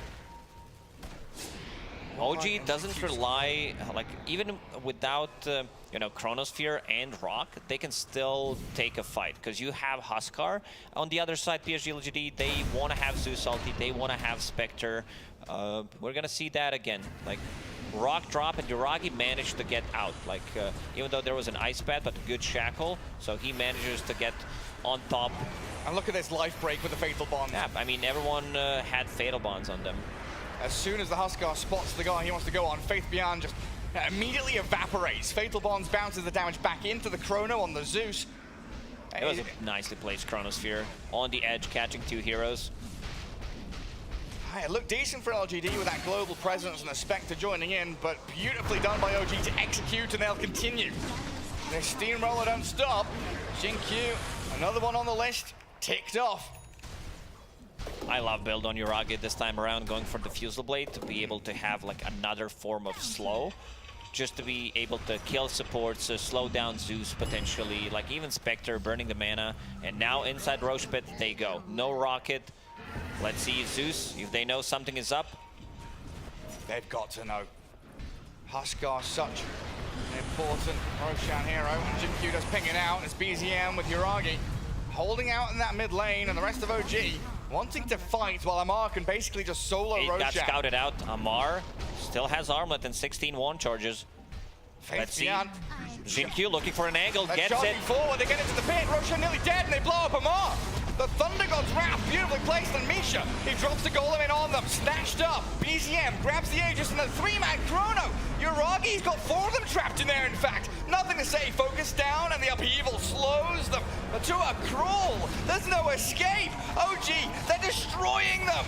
OG doesn't rely, like, even without, you know, Chronosphere and Rock, they can still take a fight, because you have Huskar. On the other side, PSG LGD, they want to have Zeus ulti, they want to have Spectre. We're going to see that again. Like, Rock drop and Yuragi managed to get out. Like, even though there was an ice pad, but a good shackle, so he manages to get on top. And look at this life break with the Fatal Bond. Yeah, I mean, everyone had Fatal Bonds on them. As soon as the Huskar spots the guy he wants to go on, Faith Beyond just immediately evaporates. Fatal Bonds bounces the damage back into the Chrono on the Zeus. It was a nicely placed Chronosphere on the edge, catching two heroes. It looked decent for LGD with that global presence and the Spectre joining in, but beautifully done by OG to execute, and they'll continue. Their steamroller don't stop. Jin-Q, another one on the list, ticked off. I love build on Yuragi this time around, going for the Fusel Blade to be able to have like another form of slow, just to be able to kill supports, slow down Zeus potentially, like even Spectre burning the mana, and now inside Roche Pit they go. No rocket. Let's see Zeus, if they know something is up. They've got to know. Huskar, such an important Roshan hero, and Jin-Q does ping it out. It's BZM with Yuragi holding out in that mid lane, and the rest of OG wanting to fight while Amar can basically just solo Roshan. Got scouted out. Amar still has Armlet and 16 wand charges. Let's see. Jin-Q looking for an angle, gets it. Forward, they get into the pit. Roshan nearly dead, and they blow up Amar. The Thunder God's Wrath, beautifully placed on Misha. He drops the golem in on them, snatched up. BZM grabs the Aegis and a three-man Chrono. Yuragi's got four of them trapped in there, in fact. Nothing to say, focus down, and the upheaval slows them to a crawl. There's no escape. OG, they're destroying them.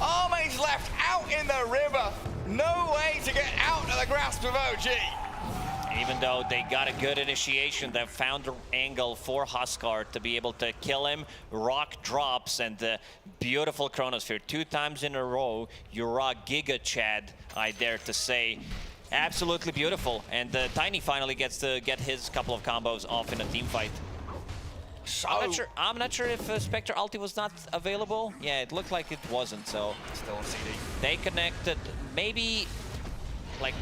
Army's left out in the river. No way to get out of the grasp of OG. Even though they got a good initiation, they found the angle for Huskar to be able to kill him. Rock drops, and the beautiful Chronosphere. 2 times in a row, Yurag Giga Chad, I dare to say. Absolutely beautiful. And Tiny finally gets to get his couple of combos off in a team fight. So I'm not sure if Spectre ulti was not available. Yeah, it looked like it wasn't, so. Still on CD. They connected, maybe like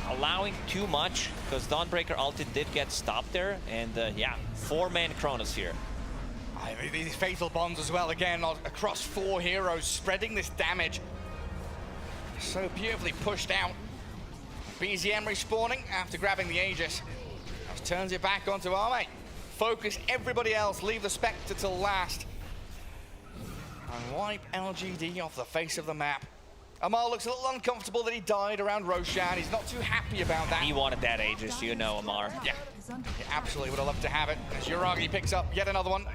allowing too much, because Dawnbreaker ulti did get stopped there, and yeah, 4-man Chronosphere. These Fatal Bonds as well, again, across 4 heroes, spreading this damage. So beautifully pushed out. BZM respawning after grabbing the Aegis. Just turns it back onto Arme. Focus everybody else, leave the Spectre till last. And wipe LGD off the face of the map. Amar looks a little uncomfortable that he died around Roshan. He's not too happy about that. He wanted that Aegis, you know, Amar. Yeah, he absolutely would have loved to have it. As Yuragi picks up yet another one.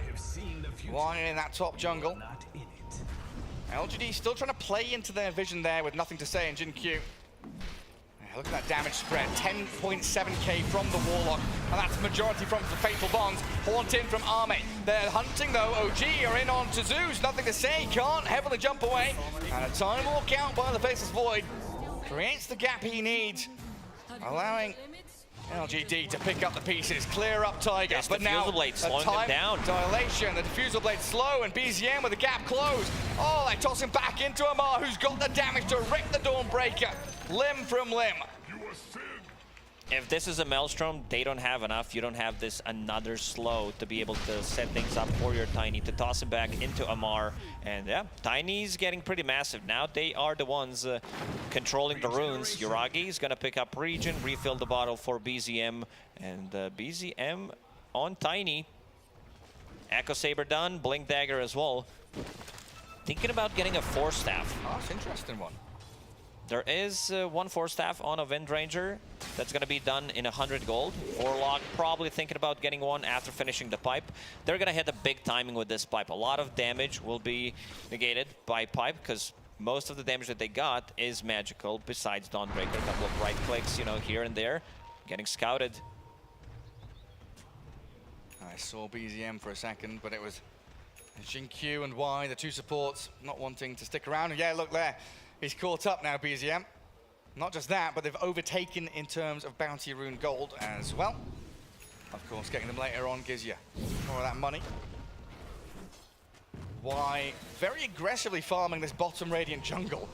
One in that top jungle. LGD still trying to play into their vision there with nothing to say in Jin-Q. Look at that damage spread, 10.7k from the Warlock, and that's majority from the Fatal Bonds. Haunt in from Arme. They're hunting though, OG are in on to Zeus, nothing to say, can't heavily jump away. And a time walk out by the Faceless Void creates the gap he needs, allowing LGD to pick up the pieces, clear up Tiger. Yes, but now blade slowing them down. Dilation, the diffusal blade slow, and BZM with the gap closed. Oh, they toss him back into Amar, who's got the damage to rip the Dawnbreaker limb from limb. If this is a Maelstrom, they don't have enough. You don't have this another slow to be able to set things up for your Tiny, to toss him back into Amar. And yeah, Tiny's getting pretty massive. Now they are the ones controlling the runes. Yuragi is going to pick up Region, refill the bottle for BZM. And BZM on Tiny. Echo Saber done, Blink Dagger as well. Thinking about getting a Force Staff. Oh, that's an interesting one. There is 1 Force Staff on a Wind Ranger that's going to be done in 100 gold. Warlock probably thinking about getting one after finishing the pipe. They're going to hit a big timing with this pipe. A lot of damage will be negated by pipe, because most of the damage that they got is magical, besides Dawnbreaker. A couple of right clicks, you know, here and there. Getting scouted. I saw BZM for a second, but it was Jin-Q and Y, the 2 supports, not wanting to stick around. And yeah, look there. He's caught up now, BZM. Not just that, but they've overtaken in terms of bounty rune gold as well. Of course, getting them later on gives you more of that money. Why very aggressively farming this bottom Radiant jungle.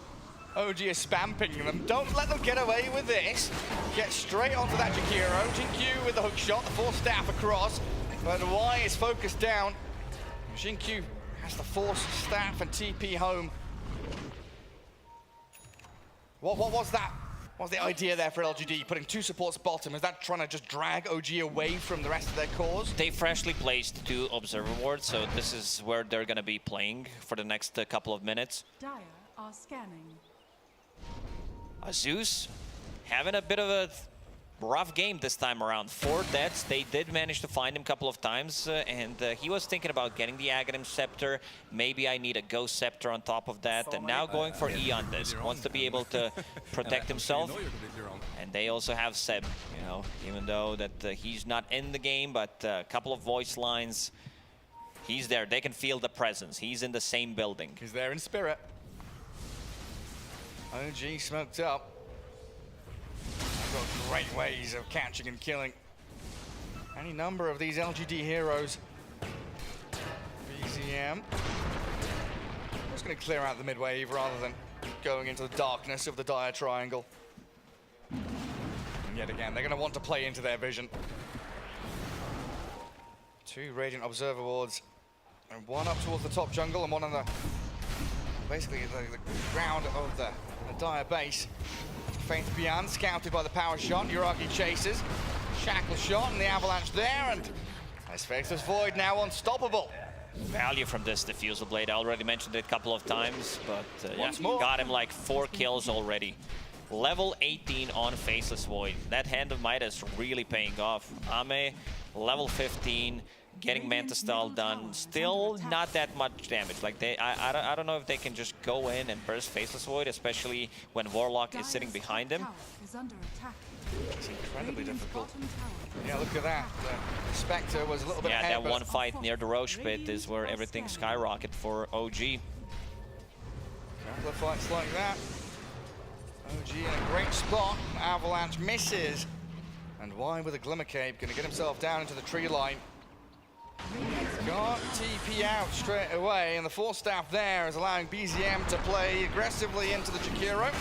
OG is spamming them. Don't let them get away with this. Get straight onto that Jakiro. Jinkyu with the hook shot, the 4 staff across. But Y is focused down. Jinkyu has to force staff and TP home. What was that? What was the idea there for LGD? Putting 2 supports bottom. Is that trying to just drag OG away from the rest of their cores? They freshly placed 2 observer wards, so this is where they're going to be playing for the next couple of minutes. Dire are scanning. Zeus having a bit of a rough game this time around. 4 deaths. They did manage to find him a couple of times, and he was thinking about getting the Aghanim Scepter. Maybe I need a Ghost Scepter on top of that, and now going for Eon Disc. Wants to be able to protect himself. And they also have Seb, you know, even though that he's not in the game, but a couple of voice lines. He's there. They can feel the presence. He's in the same building. He's there in spirit. OG smoked up. I've got great ways of catching and killing any number of these LGD heroes. BZM. Just going to clear out the mid-wave rather than going into the darkness of the dire triangle. And yet again, they're going to want to play into their vision. 2 Radiant Observer wards, and 1 up towards the top jungle and 1 on the basically the ground of the dire base. Faith Beyond, scouted by the power shot. Yuragi chases. Shackle shot and the avalanche there, and this Faithless Void now unstoppable. Value from this Diffusal Blade. I already mentioned it a couple of times, but yeah, more. got him like 4 kills already. Level 18 on Faceless Void. That Hand of Midas really paying off. Ame, level 15. Getting Manta Stall done, still not that much damage. Like I don't know if they can just go in and burst Faceless Void, especially when Warlock is sitting behind him. It's incredibly difficult. Yeah, look at that. The Spectre was a little bit ahead, that one fight near the Roche pit is where everything skyrocketed for OG. Couple of fights like that. OG in a great spot. Avalanche misses, and Y with a Glimmer Cape going to get himself down into the tree line. Got TP out straight away, and the 4 staff there is allowing BZM to play aggressively into the Jakiro.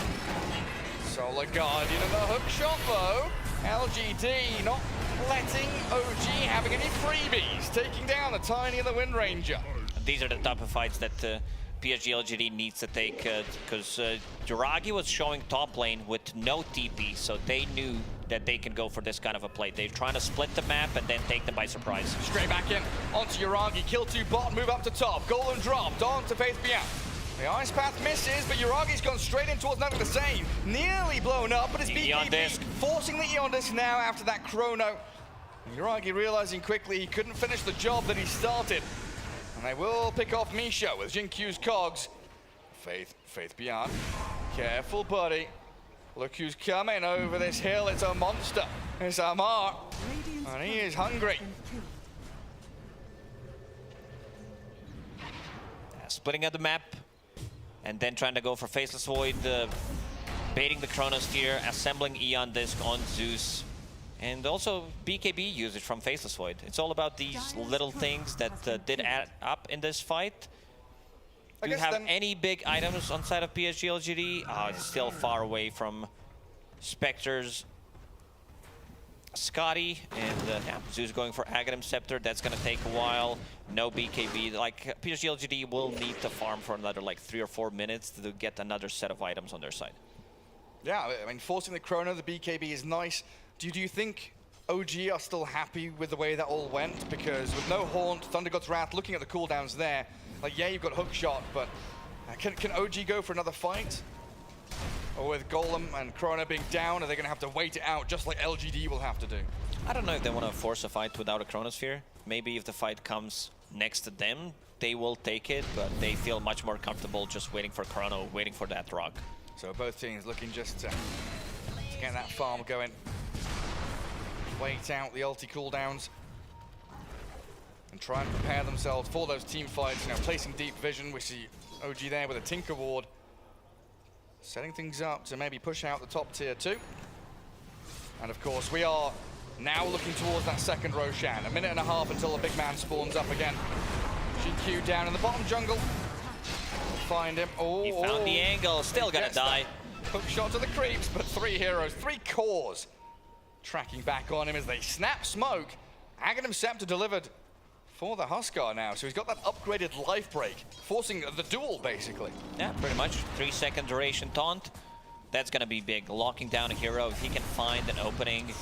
Solar Guardian and the hook shot though. LGD not letting OG having any freebies, taking down the Tiny and the Wind Ranger. These are the type of fights that PSG LGD needs to take, because Yuragi was showing top lane with no TP, so they knew that they can go for this kind of a play. They're trying to split the map and then take them by surprise. Straight back in, onto Yuragi, kill 2 bot, move up to top, golden dropped, on to Faith Beyond. The Ice Path misses, but Yuragi's gone straight in towards nothing to save. Nearly blown up, but it's BKB forcing the Eon Disc now after that chrono. And Yuragi realizing quickly he couldn't finish the job that he started. And they will pick off Misha with Jinkyu's cogs. Faith Beyond. Careful, buddy. Look who's coming over this hill. It's a monster. It's Amar. And he is hungry. Splitting out the map. And then trying to go for Faceless Void. Baiting the Chronosphere. Assembling Eon Disc on Zeus. And also BKB usage from Faceless Void. It's all about these little things that did add up in this fight. Do you have any big items on side of PSG LGD? It's still far away from Spectres. Scotty and yeah, Zeus going for Aghanim Scepter. That's going to take a while. No BKB. Like PSG LGD will need to farm for another like 3 or 4 minutes to get another set of items on their side. Yeah, I mean, forcing the chrono, the BKB is nice. Do you think OG are still happy with the way that all went? Because with no Haunt, Thunder God's Wrath, looking at the cooldowns there, like, yeah, you've got hook shot, but can OG go for another fight? Or with Golem and Chrono being down, are they going to have to wait it out just like LGD will have to do? I don't know if they want to force a fight without a Chronosphere. Maybe if the fight comes next to them, they will take it, but they feel much more comfortable just waiting for Chrono, waiting for that rock. So both teams looking just to get that farm going. Wait out the ulti cooldowns and try and prepare themselves for those team fights. You know, placing deep vision. We see OG there with a Tinker Ward. setting things up to maybe push out the top tier 2. And of course, we are now looking towards that second Roshan. A minute and a half until the big man spawns up again. GQ down in the bottom jungle. Find him. Oh, he found the angle, still gonna die. Hook shot to the creeps, but 3 heroes, 3 cores tracking back on him as they snap smoke. Aghanim Scepter delivered for the Huskar now, so he's got that upgraded life break, forcing the duel basically. Yeah, pretty much. 3-second duration taunt. That's gonna be big. Locking down a hero if he can find an opening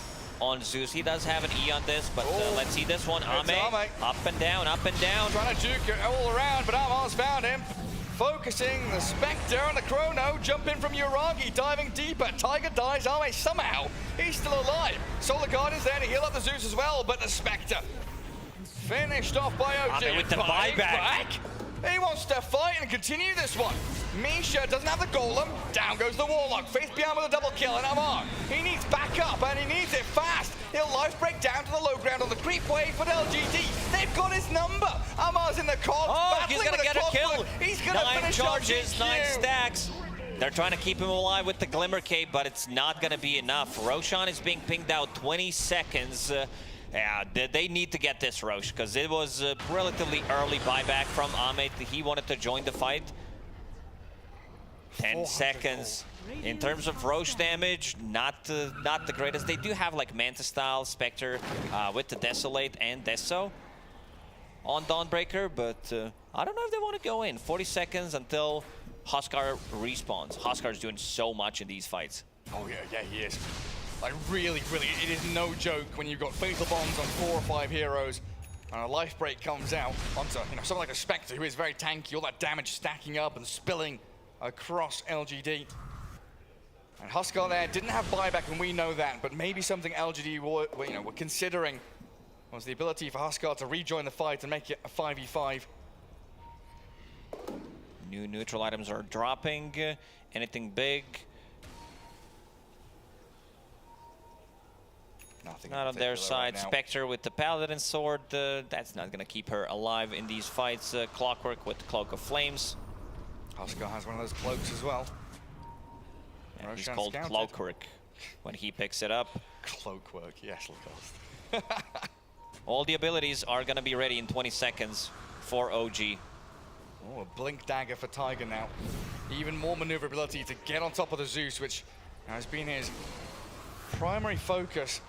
on Zeus. He does have an E on this, but let's see this one. Ame, up and down, up and down. Trying to juke it all around, but Amar's found him. Focusing the Spectre and the Chrono, jump in from Uragi, diving deeper. Tiger dies, Ame somehow, he's still alive. Solar Guardian's there to heal up the Zeus as well, but the Spectre finished off by OG. Ame with the buyback. He wants to fight and continue this one. Misha doesn't have the Golem. Down goes the Warlock. Faith Beyond with a double kill, and Amar, he needs backup, and he needs it fast. He'll life break down to the low ground on the creep wave, but LGD, they've got his number. Amar's in the cog. Oh, he's gonna get a kill. He's gonna 9 finish charges, LGD. 9 stacks. They're trying to keep him alive with the Glimmer Cape, but it's not gonna be enough. Roshan is being pinged out 20 seconds. Yeah, they need to get this Rosh, because it was a relatively early buyback from Ahmed. He wanted to join the fight. 10 seconds. In terms of Rosh damage, not the greatest. They do have like Manta style Spectre with the Desolate and Deso on Dawnbreaker, but I don't know if they want to go in. 40 seconds until Huskar respawns. Huskar's doing so much in these fights. Oh yeah, he is. Like really, it is no joke when you've got Fatal Bombs on 4 or 5 heroes and a life break comes out onto someone like a Spectre who is very tanky, all that damage stacking up and spilling across LGD. And Huskar there didn't have buyback, and we know that, but maybe something LGD were considering was the ability for Huskar to rejoin the fight and make it a 5v5. New neutral items are dropping. Anything big? Nothing not on their side. Right, Spectre with the Paladin sword. That's not going to keep her alive in these fights. Clockwork with the Cloak of Flames. Huskar has one of those cloaks as well. Yeah, he's called Cloakwork when he picks it up. Cloakwork, yes, Lacoste. All the abilities are going to be ready in 20 seconds for OG. Oh, a blink dagger for Tiger now. Even more maneuverability to get on top of the Zeus, which has been his primary focus.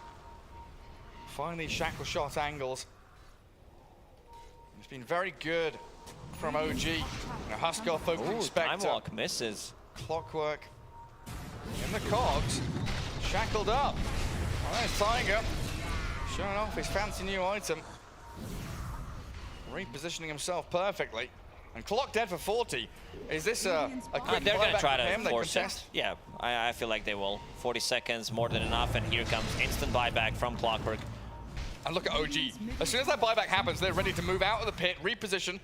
Finally, shackle shot angles. It's been very good from OG. Now Huskar focusing Spectre. Time Walk misses. Clockwork in the cogs. Shackled up. Well, there's Tiger. Showing off his fancy new item. Repositioning himself perfectly. And Clock dead for 40. Is this a quick they're going to try him, to force it. Yeah, I feel like they will. 40 seconds, more than enough, and here comes instant buyback from Clockwork. And look at OG. As soon as that buyback happens, they're ready to move out of the pit, reposition,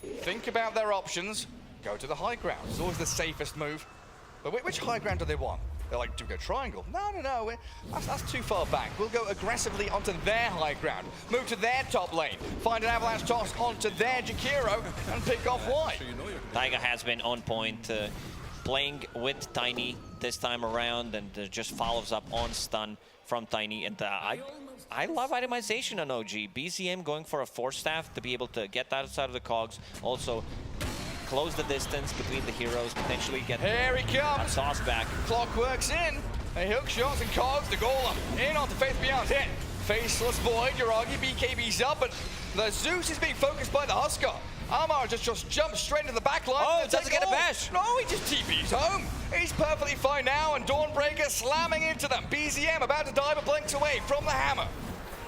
think about their options, go to the high ground. It's always the safest move. But which high ground do they want? They're like, do we go triangle? No. That's too far back. We'll go aggressively onto their high ground, move to their top lane, find an avalanche toss onto their Jakiro, and pick off wide. Tiger has been on point, playing with Tiny this time around, and just follows up on stun from Tiny. And I love itemization on OG. BZM going for a Force Staff to be able to get that outside of the cogs. Also, close the distance between the heroes, potentially get Here he comes. that toss back. Clockwork's in. A hook shots and cogs. The Golem in onto Faith Beyond's hit. Faceless Void. Uragi BKB's up, but the Zeus is being focused by the Huskar. Amar just jumps straight into the back line. Oh, doesn't get a bash. No, he just TP's home. He's perfectly fine now, and Dawnbreaker slamming into them. BZM about to dive, but blinks away from the hammer.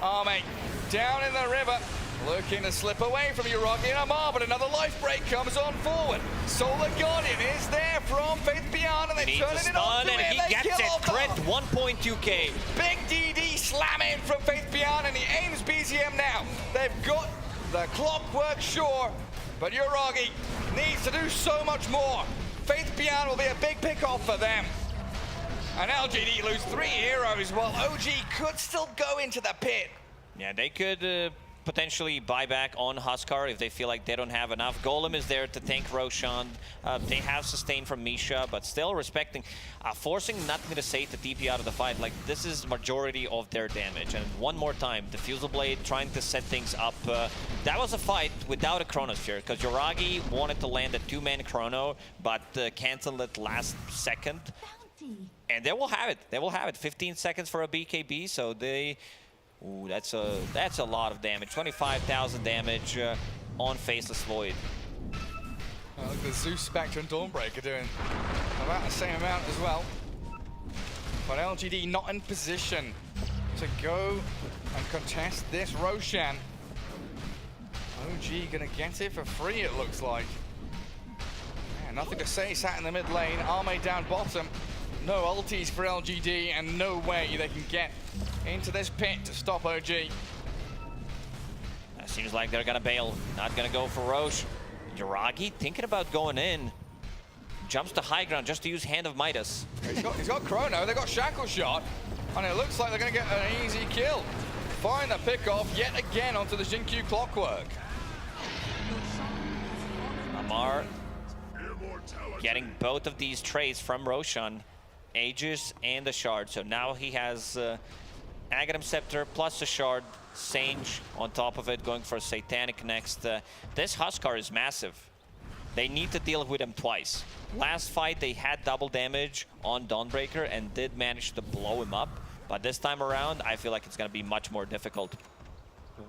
Arme down in the river. Looking to slip away from Uragi and Amar, but another life break comes on forward. Solar Guardian is there from Faith Beyond, and they turn it on, and he gets it. Crit 1.2k. Big DD slamming from Faith Beyond, and he aims BZM now. They've got the Clockwork, sure, but Uragi needs to do so much more. Faith Beyond will be a big pick-off for them. And LGD lose 3 heroes, while OG could still go into the pit. Yeah, they could potentially buyback on Huskar if they feel like they don't have enough. Golem is there to tank Roshan. They have sustain from Misha, but still respecting, forcing Nothing to say to TP out of the fight. Like, this is majority of their damage. And one more time, Diffusal Blade trying to set things up. That was a fight without a Chronosphere, because Yoragi wanted to land a 2-man Chrono, but canceled it last second. And they will have it. They will have it. 15 seconds for a BKB, so they... Ooh, that's a lot of damage. 25,000 damage on Faceless Void. Look at the Zeus, Spectre, and Dawnbreaker doing about the same amount as well. But LGD not in position to go and contest this Roshan. OG gonna get it for free, it looks like. Yeah, Nothing to say, sat in the mid lane. Arme down bottom. No ultis for LGD, and no way they can get into this pit to stop OG. Seems like they're gonna bail. Not gonna go for Roche. Yoragi thinking about going in. Jumps to high ground just to use Hand of Midas. He's got Chrono, they've got Shackle Shot, and it looks like they're gonna get an easy kill. Find the pick off yet again onto the Jinkyu Clockwork. Amar getting both of these trades from Roshan. Aegis and the Shard. So now he has Aghanim Scepter plus a Shard. Sage on top of it, going for Satanic next. This Huskar is massive. They need to deal with him twice. Last fight they had double damage on Dawnbreaker and did manage to blow him up. But this time around, I feel like it's going to be much more difficult.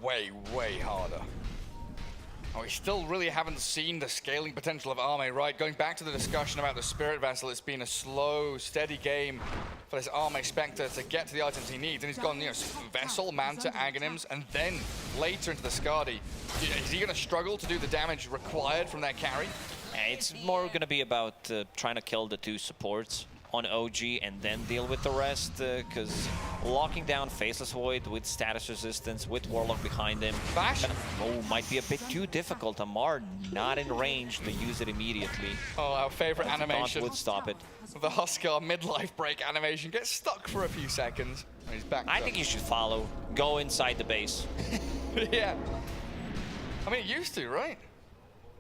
Way, way harder. Oh, we still really haven't seen the scaling potential of Arme, right? Going back to the discussion about the Spirit Vessel, it's been a slow, steady game for this Arme Spectre to get to the items he needs. And he's gone, you know, Vessel, Manta, Aghanims, and then later into the Skadi. Is he going to struggle to do the damage required from that carry? It's more going to be about trying to kill the two supports on OG and then deal with the rest, because locking down Faceless Void with status resistance, with Warlock behind him, might be a bit too difficult. Amar not in range to use it immediately. Oh, our favorite animation. Would stop it. The Huskar midlife break animation gets stuck for a few seconds. And he's back. I think you should follow. Go inside the base. Yeah. I mean, it used to, right?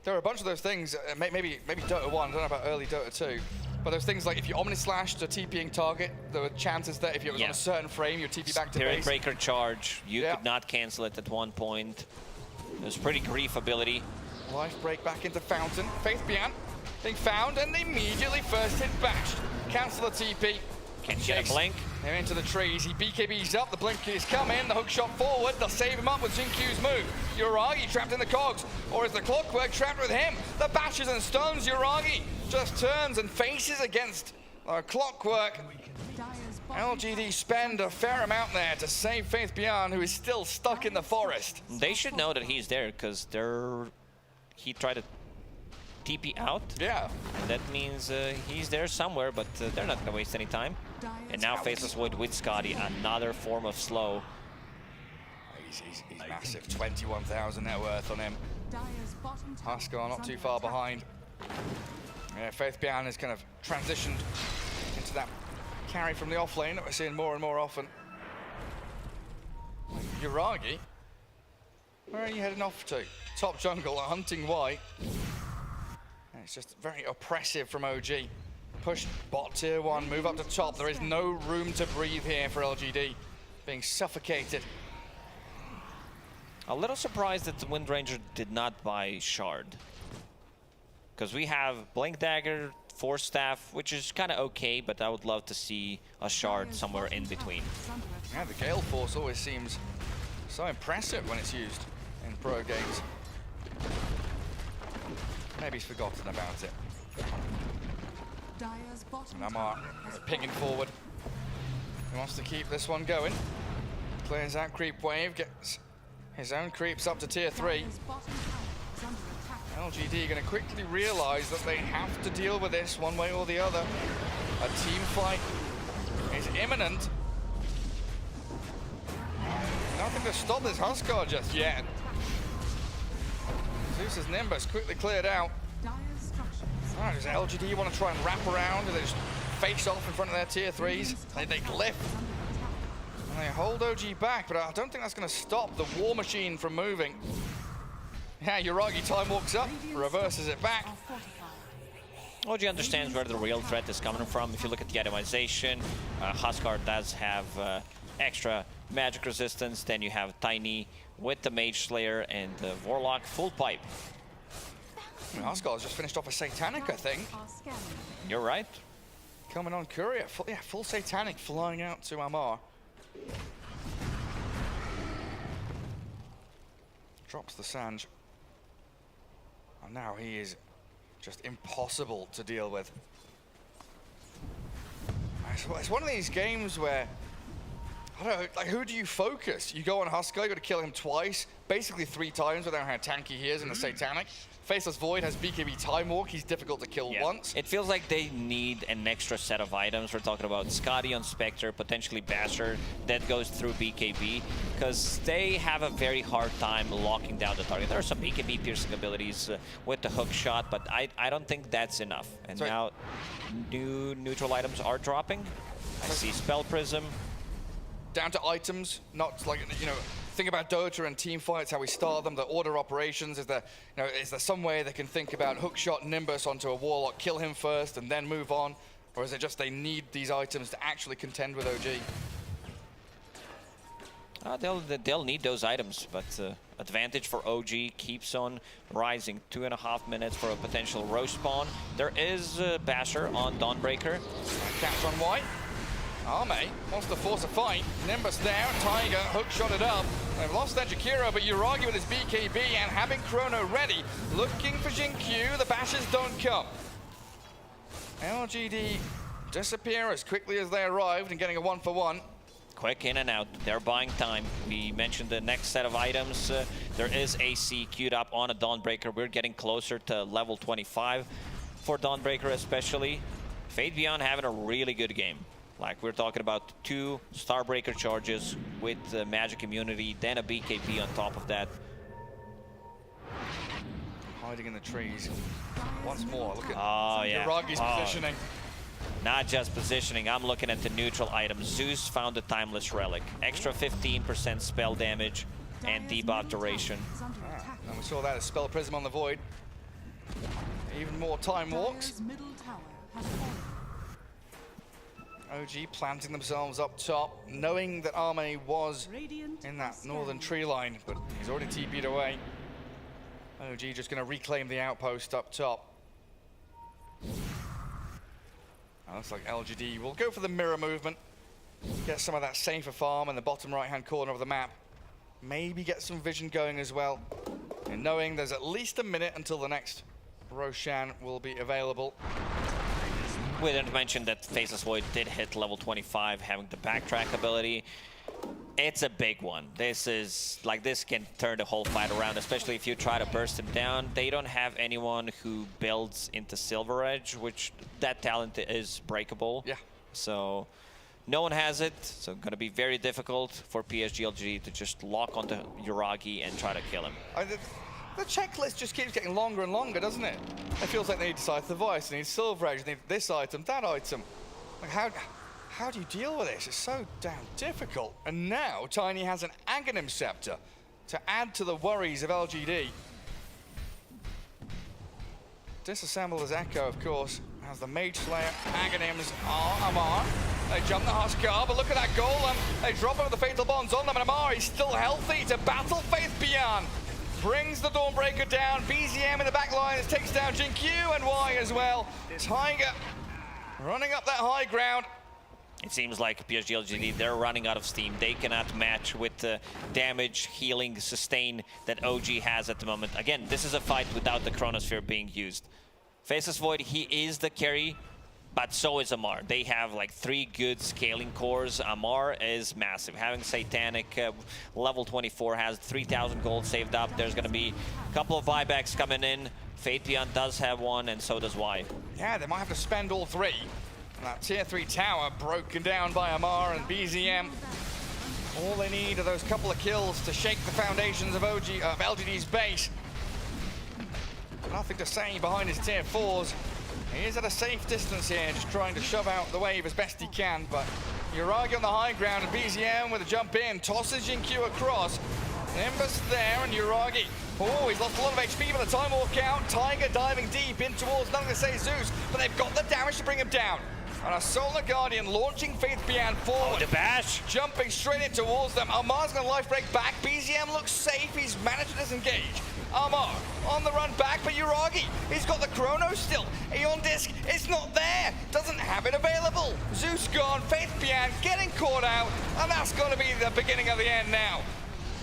There are a bunch of those things, maybe Dota 1, I don't know about early Dota 2, but there's things like if you Omni-Slashed a TPing target, there were chances that if it was on a certain frame, you'd TP back to base. Spirit Breaker charge, you could not cancel it at one point. It was pretty grief ability. Life break back into Fountain. Faith Beyond being found and immediately first hit bashed. Cancel the TP. Can get a blink. They're into the trees. He BKBs up. The blink is coming. The hook shot forward. They'll save him up with Jinkyu's move. Uragi trapped in the cogs. Or is the Clockwork trapped with him? The bashes and stones. Uragi just turns and faces against Clockwork. LGD spend a fair amount there to save Faith Beyond, who is still stuck in the forest. They should know that he's there, because he tried to TP out. Yeah. And that means he's there somewhere, but they're not going to waste any time. And now Faceless Void with Skadi, another form of slow. He's massive, 21,000 net worth on him. Huskar not too far behind. Yeah, Faith Beyond has kind of transitioned into that carry from the off lane that we're seeing more and more often. Uragi, where are you heading off to? Top jungle, hunting white. It's just very oppressive from OG. Push bot tier 1, move up to top. There is no room to breathe here for LGD. Being suffocated. A little surprised that the Wind Ranger did not buy Shard. Because we have Blink Dagger, Force Staff, which is kind of okay, but I would love to see a Shard somewhere in between. Yeah, the Gale Force always seems so impressive when it's used in pro games. Maybe he's forgotten about it. And Amar pinging forward. He wants to keep this one going. Clears out creep wave, gets his own creeps up to tier 3. LGD going to quickly realize that they have to deal with this one way or the other. A team fight is imminent. Nothing to stop this Huskar just yet. Zeus's Nimbus quickly cleared out. Right, does LGD want to try and wrap around? Do they just face off in front of their tier 3s? They glyph. And they hold OG back, but I don't think that's going to stop the War Machine from moving. Yeah, Yuragi time walks up, reverses it back. OG understands where the real threat is coming from. If you look at the itemization, Huskar does have extra magic resistance. Then you have Tiny with the Mage Slayer and the Warlock full pipe. Huskar's just finished off a Satanic, I think. You're right. Coming on Courier, full Satanic flying out to Amar. Drops the Sanj. And now he is just impossible to deal with. It's one of these games where, I don't know, like, who do you focus? You go on Huskar, you got to kill him twice, basically 3 times without how tanky he is in the Satanic. Faceless Void has BKB Time Walk, he's difficult to kill once. It feels like they need an extra set of items. We're talking about Scotty on Spectre, potentially Basher, that goes through BKB, because they have a very hard time locking down the target. There are some BKB piercing abilities with the hook shot, but I don't think that's enough. And now new neutral items are dropping. I see Spell Prism. Down to items, not like, you know, think about Dota and team fights, how we start them, the order operations. Is there some way they can think about hookshot Nimbus onto a Warlock, kill him first, and then move on? Or is it just they need these items to actually contend with OG? They'll need those items, but advantage for OG keeps on rising. 2.5 minutes for a potential roast spawn. There is Basher on Dawnbreaker. Catch on White. Arme wants to force a fight. Nimbus there, Tiger hookshot it up. They've lost their Jakiro, but Yuragi with his BKB and having Chrono ready, looking for Jinkyu. The bashes don't come. LGD disappear as quickly as they arrived and getting a 1-for-1. Quick in and out. They're buying time. We mentioned the next set of items. There is AC queued up on a Dawnbreaker. We're getting closer to level 25 for Dawnbreaker especially. Fate Beyond having a really good game. Like, we're talking about 2 Starbreaker charges with magic immunity, then a BKB on top of that. Hiding in the trees. Once more, look at Yuragi's positioning. Not just positioning, I'm looking at the neutral items. Zeus found a Timeless Relic. Extra 15% spell damage and debuff duration. And we saw that as Spell Prism on the Void. Even more time walks. OG planting themselves up top, knowing that Arme was in that northern tree line, but he's already TP'd away. OG just going to reclaim the outpost up top. Looks like LGD will go for the mirror movement, get some of that safer farm in the bottom right-hand corner of the map. Maybe get some vision going as well, and knowing there's at least a minute until the next Roshan will be available. We didn't mention that Faceless Void did hit level 25, having the backtrack ability. It's a big one. This is, like, this can turn the whole fight around, especially if you try to burst him down. They don't have anyone who builds into Silver Edge, which that talent is breakable. Yeah. So no one has it, so gonna be very difficult for PSG LGD to just lock onto Yuragi and try to kill him. The checklist just keeps getting longer and longer, doesn't it? It feels like they need Decisive Voice, they need Silver Edge, they need this item, that item. Like, how do you deal with this? It's so damn difficult. And now Tiny has an Aghanim Scepter to add to the worries of LGD. Disassemble as Echo, of course, has the Mage Slayer. Aghanims are Amar. They jump the Huskar, but look at that Golem. They drop him with the Fatal Bonds on them, and Amar is still healthy to battle Faith Beyond. Brings the Dawnbreaker down. BZM in the back line takes down Jinkyu and Y as well. Tiger running up that high ground. It seems like PSG LGD, they're running out of steam. They cannot match with the damage, healing, sustain that OG has at the moment. Again, this is a fight without the Chronosphere being used. Faceless Void, he is the carry, but so is Amar. They have like 3 good scaling cores. Amar is massive. Having Satanic, level 24, has 3,000 gold saved up. There's going to be a couple of buybacks coming in. Fate Beyond does have one, and so does Y. Yeah, they might have to spend all 3. That tier 3 tower broken down by Amar and BZM. All they need are those couple of kills to shake the foundations of LGD's base. Nothing to say behind his tier 4s. He is at a safe distance here, just trying to shove out the wave as best he can, but Yuragi on the high ground, and BZM with a jump in, tosses Jinkyu across. Nimbus there, and Yuragi. Oh, he's lost a lot of HP by the time walk out. Tiger diving deep in towards, nothing to say Zeus, but they've got the damage to bring him down. And a Solar Guardian launching Faith Bian forward. Oh, the bash. Jumping straight in towards them. Amar's going to life break back. BZM looks safe. He's managed to disengage. Amar on the run back, but Yuragi, he's got the chrono still. Aeon Disc, it's not there. Doesn't have it available. Zeus gone. Faith Bian getting caught out. And that's going to be the beginning of the end now.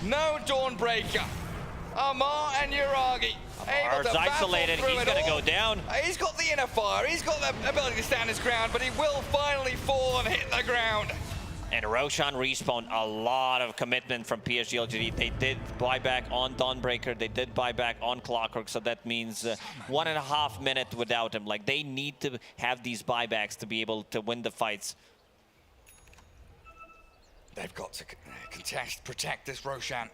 No Dawnbreaker. Amar and Yuragi able to isolated. He's going to go down. He's got the inner fire. He's got the ability to stand his ground, but he will finally fall and hit the ground. And Roshan respawned. A lot of commitment from PSG LGD. They did buy back on Dawnbreaker. They did buy back on Clockwork. So that means 1.5 minutes without him. Like, they need to have these buybacks to be able to win the fights. They've got to contest, protect this Roshan.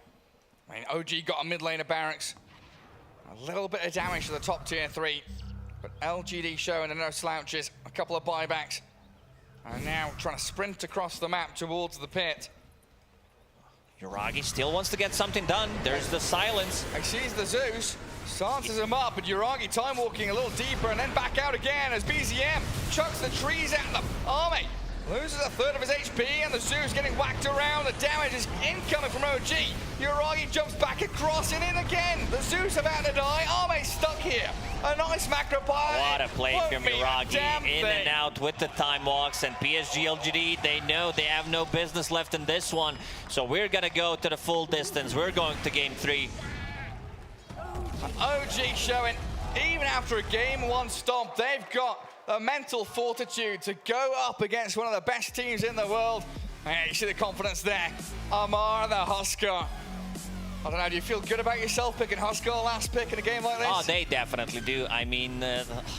I mean, OG got a mid lane of barracks. A little bit of damage to the top tier 3. But LGD showing no slouches. A couple of buybacks. And now trying to sprint across the map towards the pit. Yuragi still wants to get something done. There's the silence. He sees the Zeus, stances him up, and Yuragi time walking a little deeper and then back out again as BZM chucks the trees at them. Army loses a third of his HP, and the Zeus getting whacked around. The damage is incoming from OG. Yuragi jumps back across and in again. The Zeus about to die. Arme stuck here. A nice macro pie. What a play from Yuragi. In and out with the time walks, and PSG LGD, they know they have no business left in this one. So we're gonna go to the full distance. We're going to game 3. OG showing, even after a game 1 stomp, they've got the mental fortitude to go up against one of the best teams in the world. Hey, you see the confidence there. Amar, the Husker. I don't know, do you feel good about yourself picking Husker last pick in a game like this? Oh, they definitely do. I mean,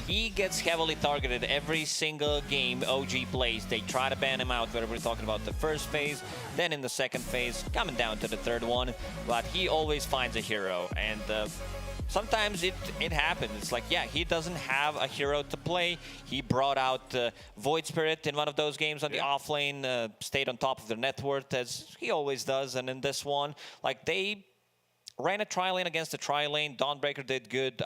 he gets heavily targeted every single game OG plays. They try to ban him out, whether we're talking about the first phase, then in the second phase, coming down to the third one. But he always finds a hero, and sometimes it happens. It's like, yeah, he doesn't have a hero to play. He brought out Void Spirit in one of those games on the offlane, stayed on top of their net worth, as he always does. And in this one, like, they ran a tri-lane against the tri-lane. Dawnbreaker did good.